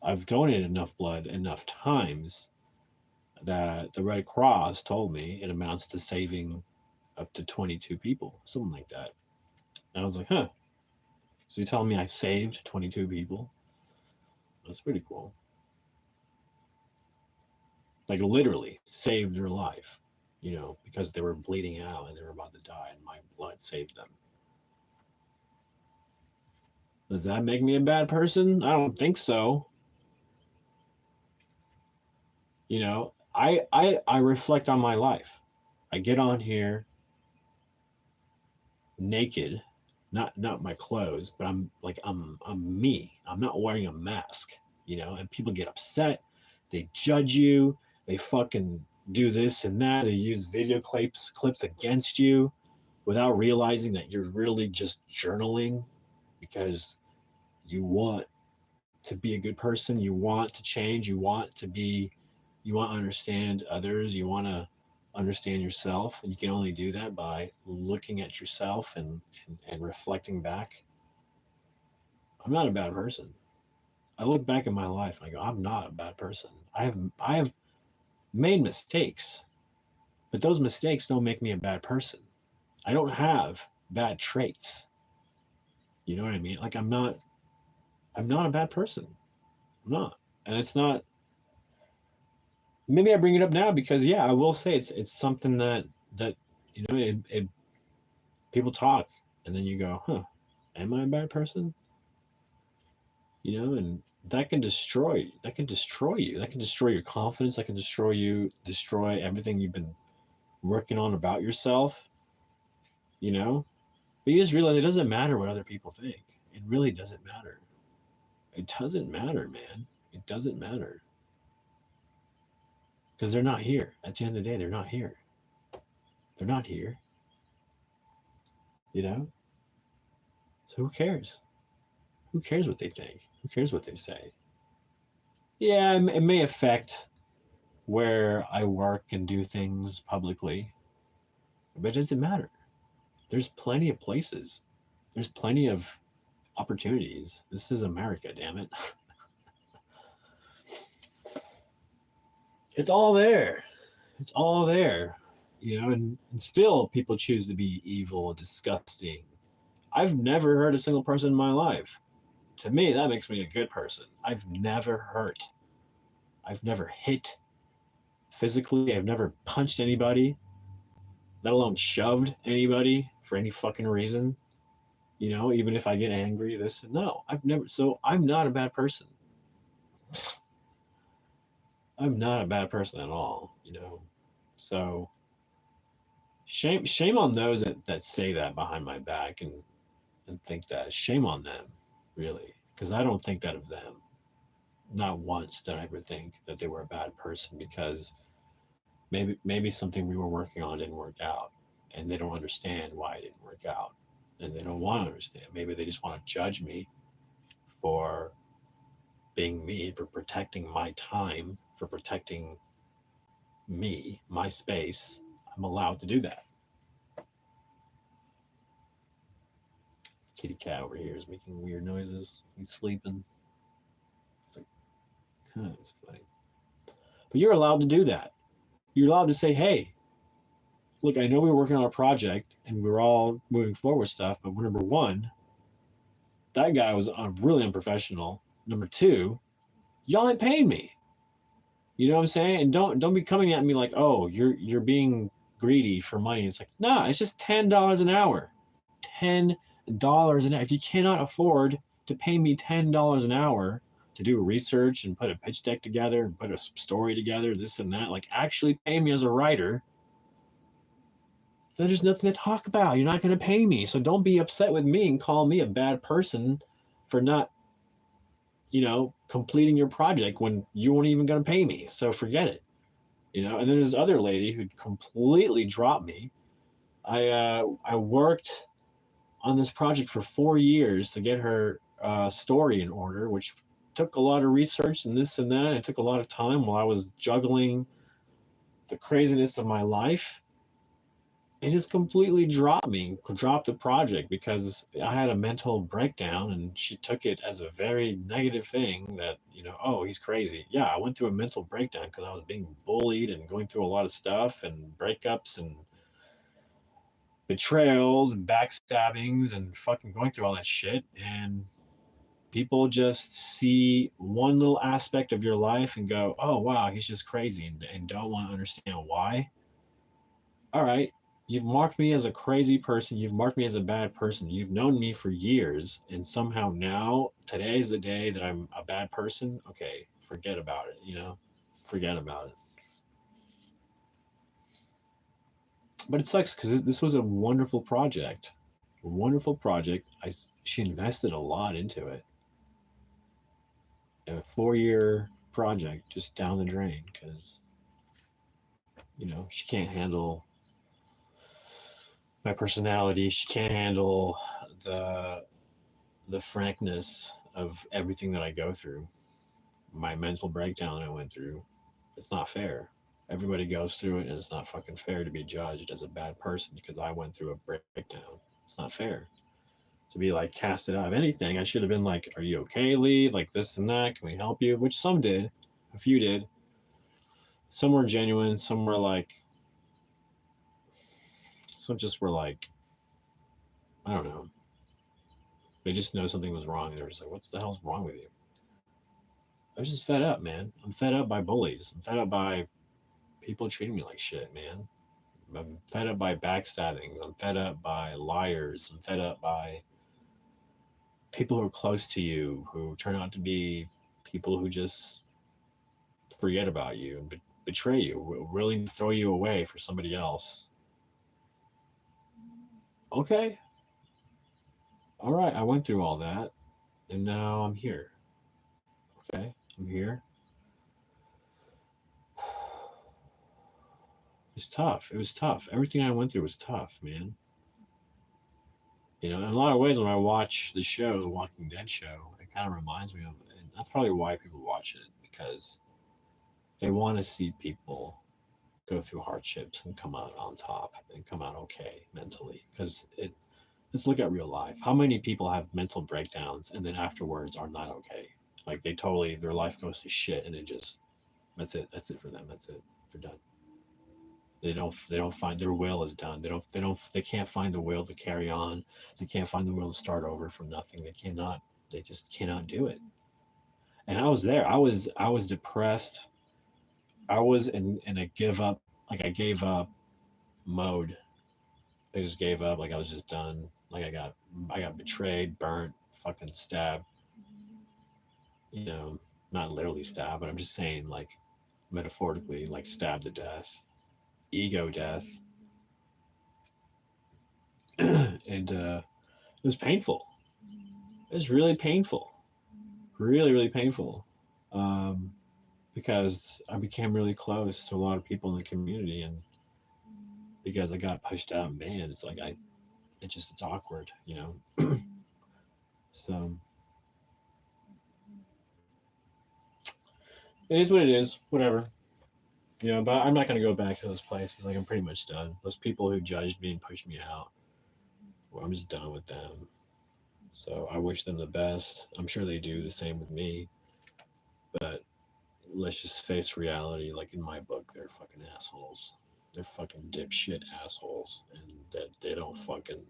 I've donated enough blood enough times that the Red Cross told me it amounts to saving up to 22 people, something like that. And I was like, huh. So you're telling me I saved 22 people? That's pretty cool. Like, literally saved their life, because they were bleeding out and they were about to die, and my blood saved them. Does that make me a bad person? I don't think so. I reflect on my life. I get on here naked, not my clothes, but I'm me. I'm not wearing a mask, and people get upset, they judge you, they fucking do this and that, they use video clips against you without realizing that you're really just journaling because you want to be a good person, you want to change, you want to understand others, you want to understand yourself, and you can only do that by looking at yourself and reflecting back. I'm not a bad person. I look back at my life and I go, I'm not a bad person. I have made mistakes, but those mistakes don't make me a bad person. I don't have bad traits. You know what I mean? Like, I'm not a bad person. I'm not. And it's not, maybe I bring it up now because, yeah, I will say it's something that it people talk, and then you go, huh, am I a bad person? And that can destroy you. That can destroy your confidence. That can destroy everything you've been working on about yourself. But you just realize it doesn't matter what other people think. It really doesn't matter. It doesn't matter, man. It doesn't matter. Because they're not here. At the end of the day, they're not here. They're not here. So who cares? Who cares what they think? Who cares what they say? Yeah, it may affect where I work and do things publicly, but it doesn't matter. There's plenty of places. There's plenty of opportunities. This is America, damn it. It's all there. It's all there. And still people choose to be evil, disgusting. I've never hurt a single person in my life. To me, that makes me a good person. I've never hurt. I've never hit physically. I've never punched anybody, let alone shoved anybody for any fucking reason. Even if I get angry, no, I've never. So I'm not a bad person. I'm not a bad person at all. So shame on those that say that behind my back and think that. Shame on them, really, because I don't think that of them. Not once did I ever think that they were a bad person, because maybe something we were working on didn't work out, and they don't understand why it didn't work out, and they don't want to understand. Maybe they just want to judge me for being me, for protecting my time, for protecting me, my space. I'm allowed to do that. Kitty cat over here is making weird noises. He's sleeping. It's like, it's funny. But you're allowed to do that. You're allowed to say, hey, look, I know we were working on a project and we're all moving forward with stuff, but number one, that guy was really unprofessional. Number two, y'all ain't paying me. You know what I'm saying? And don't be coming at me like, oh, you're being greedy for money. It's like, nah, it's just $10 an hour. $10 an hour. If you cannot afford to pay me $10 an hour to do research and put a pitch deck together and put a story together, this and that, like actually pay me as a writer, then there's nothing to talk about. You're not going to pay me. So don't be upset with me and call me a bad person for not, completing your project when you weren't even going to pay me. So forget it. And then there's this other lady who completely dropped me. I worked on this project for 4 years to get her story in order, which took a lot of research and this and that. It took a lot of time while I was juggling the craziness of my life. It just completely dropped the project because I had a mental breakdown, and she took it as a very negative thing that, oh, he's crazy. Yeah, I went through a mental breakdown because I was being bullied and going through a lot of stuff and breakups and betrayals and backstabbings and fucking going through all that shit. And people just see one little aspect of your life and go, oh, wow, he's just crazy, and don't want to understand why. All right. You've marked me as a crazy person. You've marked me as a bad person. You've known me for years, and somehow now, today's the day that I'm a bad person. Okay, forget about it, Forget about it. But it sucks because this was a wonderful project. A wonderful project. She invested a lot into it. A 4-year project just down the drain because, she can't handle my personality. She can't handle the frankness of everything that I go through, my mental breakdown I went through. It's not fair. Everybody goes through it, and it's not fucking fair to be judged as a bad person because I went through a breakdown. It's not fair to be like casted out of anything. I should have been like, are you okay, Lee? Like this and that. Can we help you? Which some did. A few did. Some were genuine. Some were like, some just were like, I don't know. They just know something was wrong. And they're just like, what the hell's wrong with you? I was just fed up, man. I'm fed up by bullies. I'm fed up by people treating me like shit, man. I'm fed up by backstabbing. I'm fed up by liars. I'm fed up by people who are close to you who turn out to be people who just forget about you and betray you, willing to throw you away for somebody else. Okay. All right. I went through all that, and now I'm here. Okay. I'm here. It's tough. It was tough. Everything I went through was tough, man. In a lot of ways, when I watch the show, the Walking Dead show, it kind of reminds me of it. And that's probably why people watch it, because they want to see people go through hardships and come out on top and come out okay mentally. Because let's look at real life. How many people have mental breakdowns and then afterwards are not okay? Like their life goes to shit, and it just That's it. That's it for them. That's it. They're done. They don't find their will is done. They can't find the will to carry on. They can't find the will to start over from nothing. They just cannot do it. And I was there. I was depressed. I was in a give up, like I gave up mode. I just gave up, like I was just done. Like I got betrayed, burnt, fucking stabbed, you know, not literally stabbed, but I'm just saying like metaphorically, like stabbed to death, ego death. And it was painful. It was really painful. Really, really painful. Um, because I became really close to a lot of people in the community, and because I got pushed out, man, it's awkward, you know. So it is what it is, whatever, you know. But I'm not gonna go back to those places. Like I'm pretty much done. Those people who judged me and pushed me out, well, I'm just done with them. So I wish them the best. I'm sure they do the same with me. But let's just face reality. Like in my book, they're fucking assholes. They're fucking dipshit assholes, and that they don't fucking.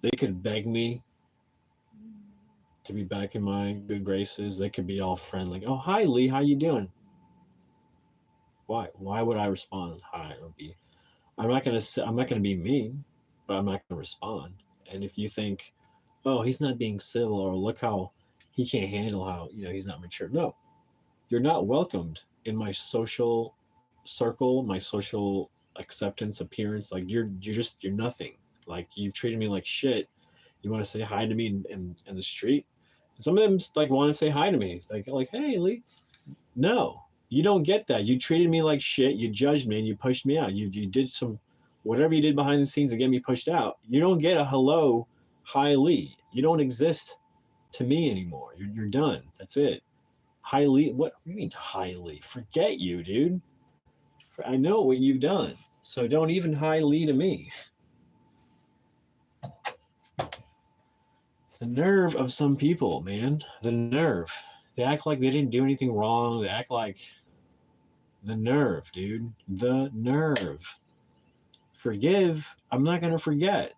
They could beg me to be back in my good graces. They could be all friendly. Oh, hi Lee, how you doing? Why? Why would I respond hi or be? I'm not gonna be mean, but I'm not gonna respond. And if you think, oh, he's not being civil, or look how he can't handle how he's not mature. No, you're not welcomed in my social circle, my social acceptance, appearance. Like you're nothing. Like you've treated me like shit. You want to say hi to me in the street? Some of them like want to say hi to me, like hey Lee. No, you don't get that. You treated me like shit. You judged me and you pushed me out. You did some whatever you did behind the scenes to get me pushed out. You don't get a hello, hi Lee. You don't exist to me anymore. You're done. That's it. Hi Lee. What do you mean hi Lee? Forget you, dude. I know what you've done. So don't even hi Lee to me. The nerve of some people, man. The nerve. They act like they didn't do anything wrong. They act like the nerve, dude. The nerve. Forgive. I'm not going to forget.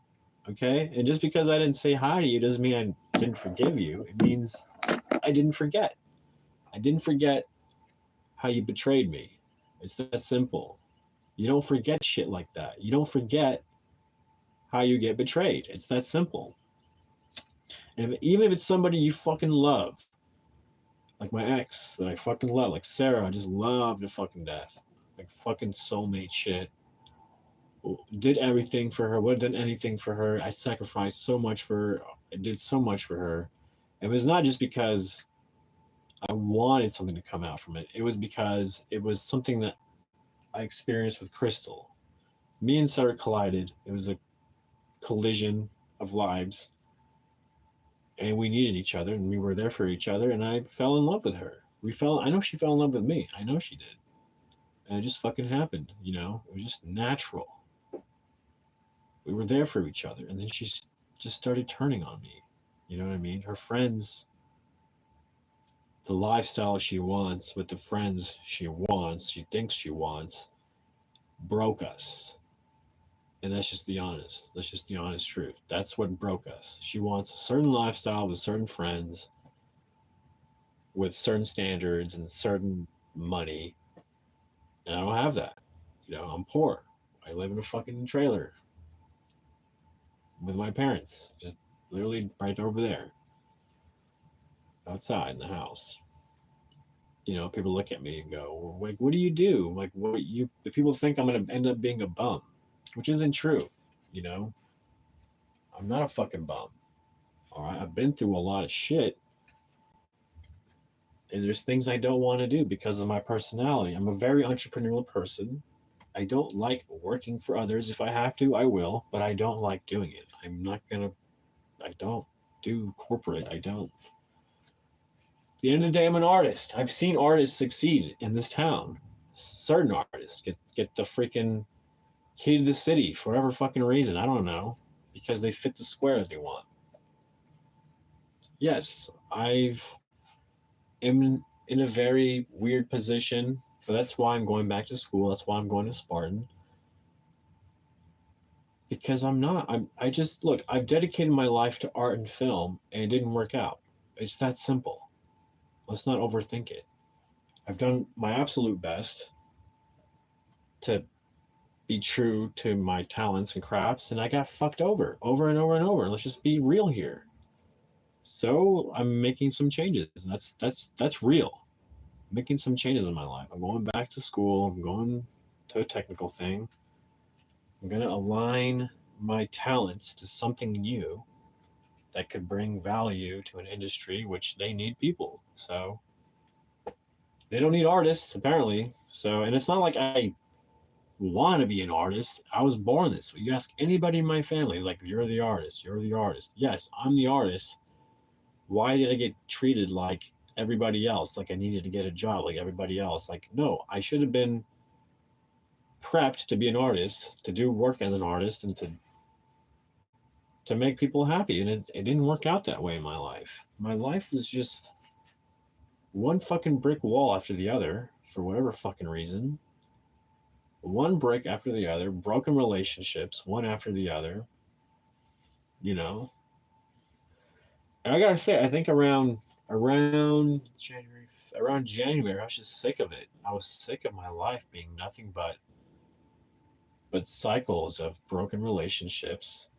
Okay? And just because I didn't say hi to you doesn't mean I didn't forgive you. It means I didn't forget. I didn't forget how you betrayed me. It's that simple. You don't forget shit like that. You don't forget how you get betrayed. It's that simple. And even if it's somebody you fucking love, like my ex that I fucking love, like Sarah, I just love to fucking death. Like fucking soulmate shit. Did everything for her, would have done anything for her. I sacrificed so much for her. I did so much for her. It was not just because I wanted something to come out from it. It was because it was something that I experienced with Crystal. Me and Sarah collided. It was a collision of lives. And we needed each other and we were there for each other, and I fell in love with her. I know she fell in love with me. I know she did. And it just fucking happened, It was just natural. We were there for each other, and then she just started turning on me. You know what I mean? Her friends, the lifestyle she wants with the friends she thinks she wants, broke us. And that's just the honest truth. That's what broke us. She wants a certain lifestyle with certain friends, with certain standards and certain money. And I don't have that. I'm poor. I live in a fucking trailer with my parents, just literally right over there, outside in the house. People look at me and go, well, like, what do you do? Like, the people think I'm going to end up being a bum, which isn't true. You know, I'm not a fucking bum. All right. I've been through a lot of shit, and there's things I don't want to do because of my personality. I'm a very entrepreneurial person. I don't like working for others. If I have to, I will, but I don't like doing it. I don't do corporate. I don't. At the end of the day, I'm an artist. I've seen artists succeed in this town. Certain artists get the freaking key to the city for whatever fucking reason. I don't know. Because they fit the square they want. Yes, am in a very weird position, but that's why I'm going back to school. That's why I'm going to Spartan. Because I'm not. I just look, I've dedicated my life to art and film and it didn't work out. It's that simple. Let's not overthink it. I've done my absolute best to be true to my talents and crafts, and I got fucked over and over and over. Let's just be real here. So I'm making some changes. And that's real. I'm making some changes in my life. I'm going back to school. I'm going to a technical thing. I'm gonna align my talents to something new that could bring value to an industry which they need people. So they don't need artists apparently. So and it's not like I want to be an artist. I was born this way. You ask anybody in my family, like, you're the artist, you're the artist. Yes, I'm the artist. Why did I get treated like everybody else? Like I needed to get a job like everybody else? Like, no, I should have been prepped to be an artist, to do work as an artist, and to make people happy. And it didn't work out that way in my life. My life was just one fucking brick wall after the other for whatever fucking reason. One brick after the other, broken relationships, one after the other, you know. And I gotta say, I think around January, I was just sick of it. I was sick of my life being nothing but cycles of broken relationships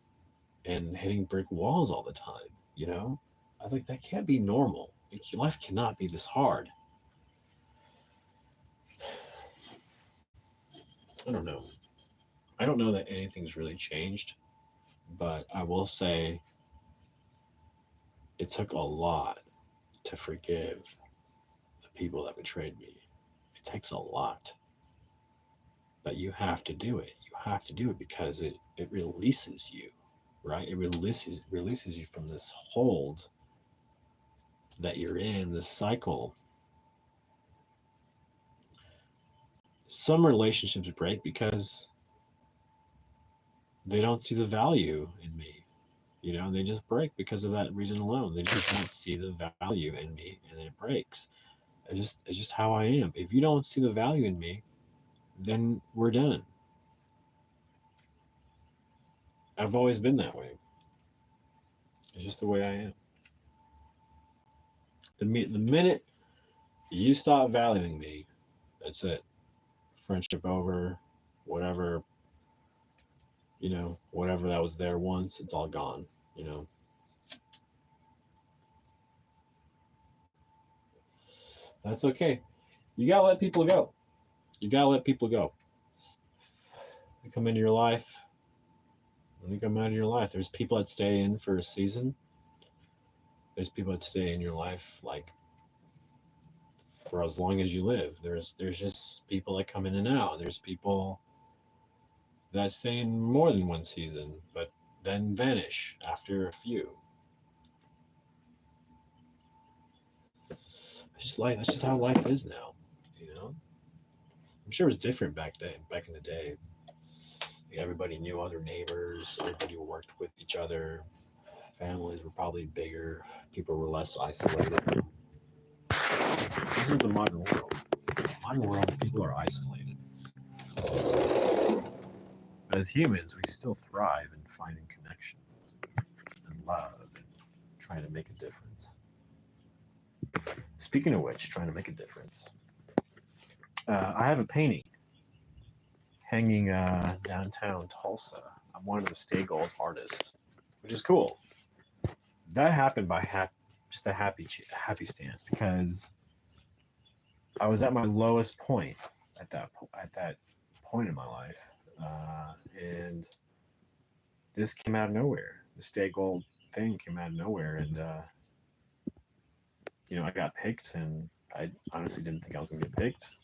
and hitting brick walls all the time. You know, I think that can't be normal. Like, life cannot be this hard. I don't know. I don't know that anything's really changed, but I will say it took a lot to forgive the people that betrayed me. It takes a lot, but you have to do it. You have to do it because it releases you, right? It releases you from this hold that you're in, this cycle. Some relationships break because they don't see the value in me. You know, they just break because of that reason alone. They just don't see the value in me, and then it breaks. It's just how I am. If you don't see the value in me, then we're done. I've always been that way. It's just the way I am. The minute you stop valuing me, that's it. Friendship over, whatever, whatever that was there once, it's all gone, you know. That's okay. You gotta let people go. You gotta let people go. They come into your life, and they come out of your life. There's people that stay in for a season. There's people that stay in your life like for as long as you live. There's just people that come in and out. There's people that stay in more than one season, but then vanish after a few. It's just life. That's just how life is now. You know, I'm sure it was different back in the day. Like, everybody knew other neighbors. Everybody worked with each other. Families were probably bigger. People were less isolated. This is the modern world. Modern world, people are isolated. But as humans, we still thrive in finding connections and love and trying to make a difference. Speaking of which, trying to make a difference, I have a painting hanging downtown Tulsa. I'm one of the Stay Gold artists, which is cool. That happened by just a happy stance because I was at my lowest point at that point in my life, and this came out of nowhere. The Stay Gold thing came out of nowhere, and I got picked, and I honestly didn't think I was gonna get picked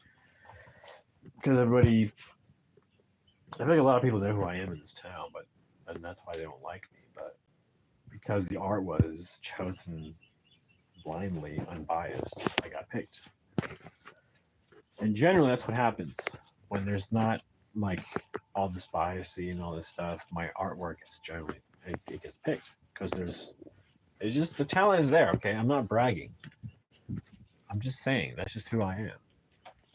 because everybody, I think a lot of people know who I am in this town, but and that's why they don't like me. But because the art was chosen blindly, unbiased, I got picked. And generally, that's what happens when there's not like all this biasy and all this stuff. My artwork is generally it gets picked because it's just the talent is there. Okay, I'm not bragging. I'm just saying, that's just who I am.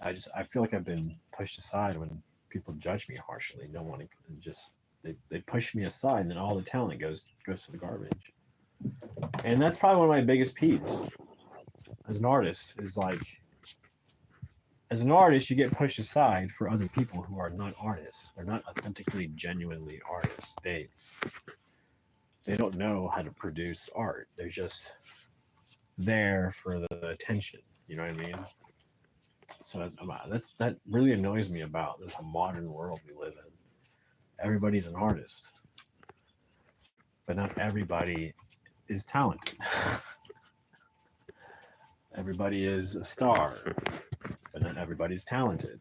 I feel like I've been pushed aside when people judge me harshly. No one just they push me aside, and then all the talent goes to the garbage. And that's probably one of my biggest peeves as an artist is like, as an artist, you get pushed aside for other people who are not artists. They're not authentically, genuinely artists. They don't know how to produce art. They're just there for the attention. You know what I mean? So that really annoys me about this modern world we live in. Everybody's an artist, but not everybody is talented. Everybody is a star, but not everybody's talented.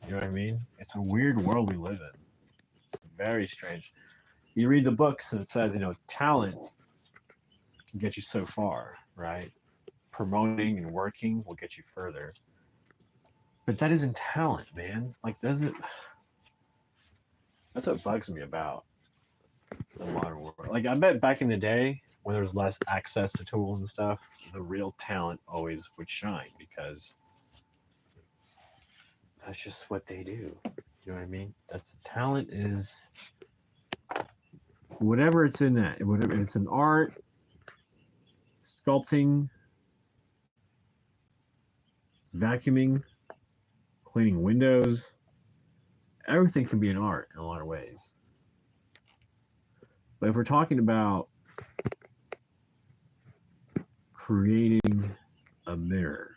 You know what I mean? It's a weird world we live in. Very strange. You read the books and it says, talent can get you so far, right? Promoting and working will get you further. But that isn't talent, man. Like, doesn't. That's what bugs me about the modern world. Like, I bet back in the day when there was less access to tools and stuff, the real talent always would shine because that's just what they do. You know what I mean? That's talent is whatever it's in that. Whatever it's an art, sculpting, vacuuming, cleaning windows. Everything can be an art in a lot of ways. But if we're talking about creating a mirror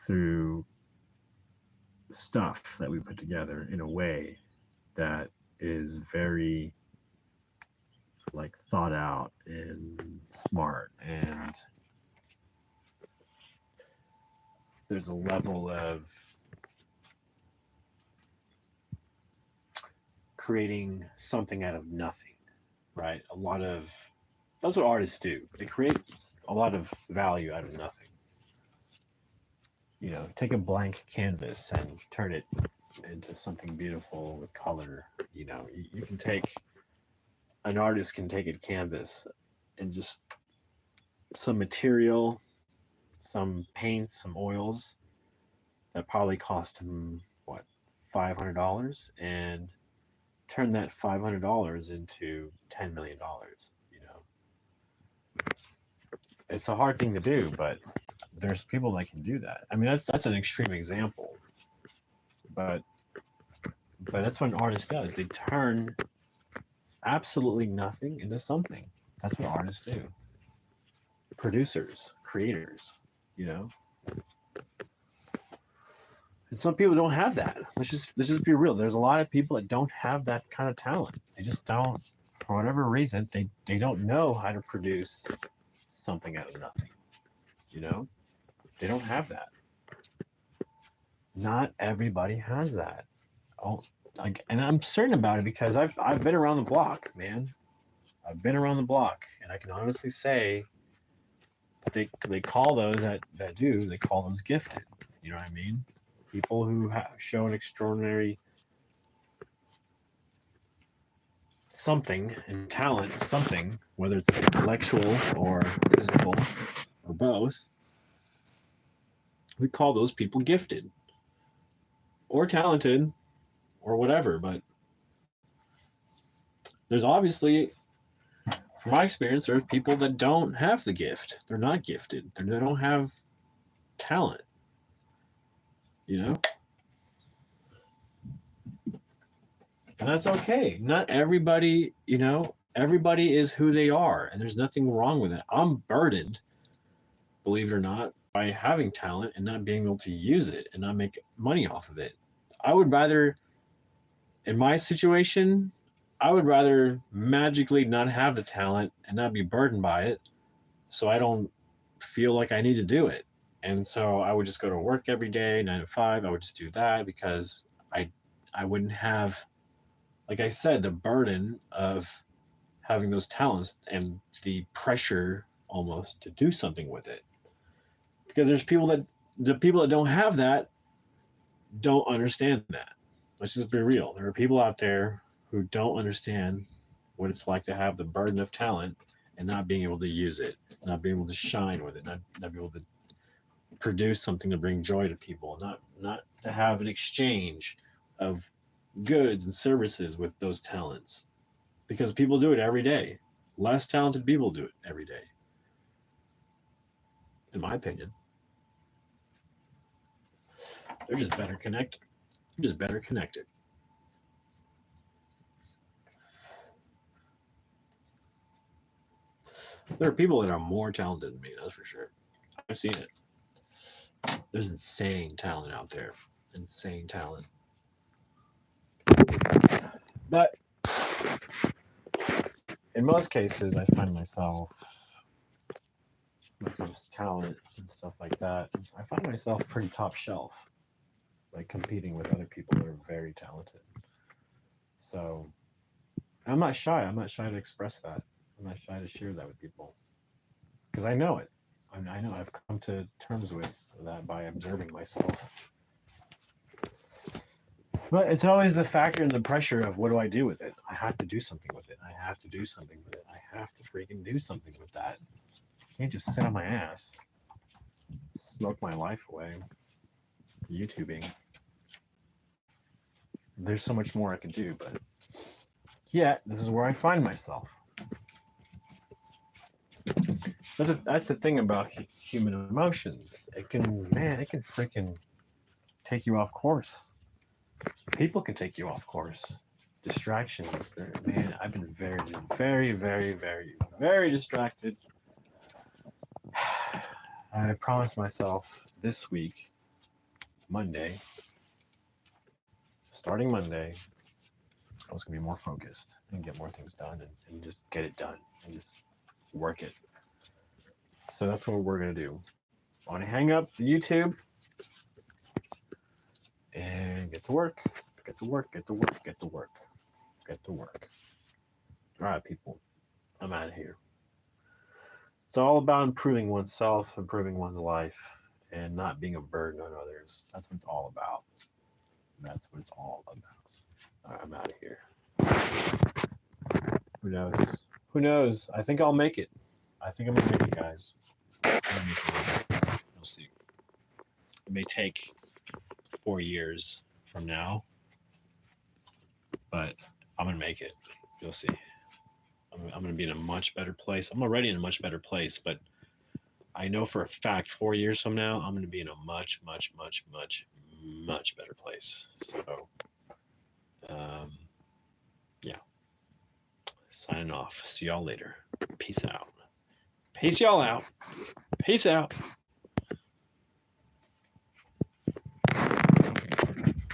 through stuff that we put together in a way that is very like thought out and smart, and there's a level of creating something out of nothing, right? That's what artists do. They create a lot of value out of nothing. Take a blank canvas and turn it into something beautiful with color. You can take an artist can take a canvas and just some material, some paints, some oils that probably cost him what, $500, and turn that $500 into $10 million. It's a hard thing to do, but there's people that can do that. I mean, that's an extreme example, but that's what an artist does. They turn absolutely nothing into something. That's what artists do. Producers, creators, you know. And some people don't have that. Let's just be real. There's a lot of people that don't have that kind of talent. They just don't, for whatever reason, they don't know how to produce something out of nothing. You know? They don't have that. Not everybody has that. Oh, and I'm certain about it because I've been around the block, man. I've been around the block, and I can honestly say that they call those they call those gifted. You know what I mean? People who show an extraordinary something and talent, something, whether it's intellectual or physical or both, we call those people gifted or talented or whatever. But there's obviously, from my experience, there's people that don't have the gift. They're not gifted. They don't have talent. You know? And that's okay. Not everybody, everybody is who they are, and there's nothing wrong with it. I'm burdened, believe it or not, by having talent and not being able to use it and not make money off of it. I would rather, in my situation, I would rather magically not have the talent and not be burdened by it, so I don't feel like I need to do it. And so I would just go to work every day, 9 to 5. I would just do that because I wouldn't have, like I said, the burden of having those talents and the pressure almost to do something with it. Because the people that don't have that don't understand that. Let's just be real. There are people out there who don't understand what it's like to have the burden of talent and not being able to use it, not being able to shine with it, not be able to produce something to bring joy to people, not to have an exchange of goods and services with those talents. Because people do it every day. Less talented people do it every day. In my opinion. They're just better connected. They're just better connected. There are people that are more talented than me, that's for sure. I've seen it. There's insane talent out there. Insane talent. But in most cases, I find myself, when it comes to talent and stuff like that, I find myself pretty top shelf, like competing with other people that are very talented. So I'm not shy. I'm not shy to express that. I'm not shy to share that with people because I know it. I know I've come to terms with that by observing myself. But it's always the factor and the pressure of what do I do with it? I have to do something with it. I have to do something with it. I have to freaking do something with that. I can't just sit on my ass, smoke my life away, YouTubing. There's so much more I could do, but yeah, this is where I find myself. That's the thing about human emotions. It can freaking take you off course. People can take you off course. Distractions, man. I've been very, very, very, very, very distracted. I promised myself this week, Monday, starting Monday, I was gonna be more focused and get more things done and just get it done and just work it. So that's what we're gonna do. I want to hang up the YouTube and get to work. Get to work. Get to work. Get to work. Get to work. All right, people. I'm out of here. It's all about improving oneself, improving one's life, and not being a burden on others. That's what it's all about. That's what it's all about. All right, I'm out of here. Who knows? Who knows? I think I'll make it. I think I'm gonna make it, guys. We'll see. It may take 4 years from now, but I'm gonna make it. You'll see. I'm gonna be in a much better place. I'm already in a much better place, but I know for a fact 4 years from now I'm gonna be in a much, much, much, much, much better place. So, yeah. Signing off. See y'all later. Peace out. Peace y'all out. Peace out.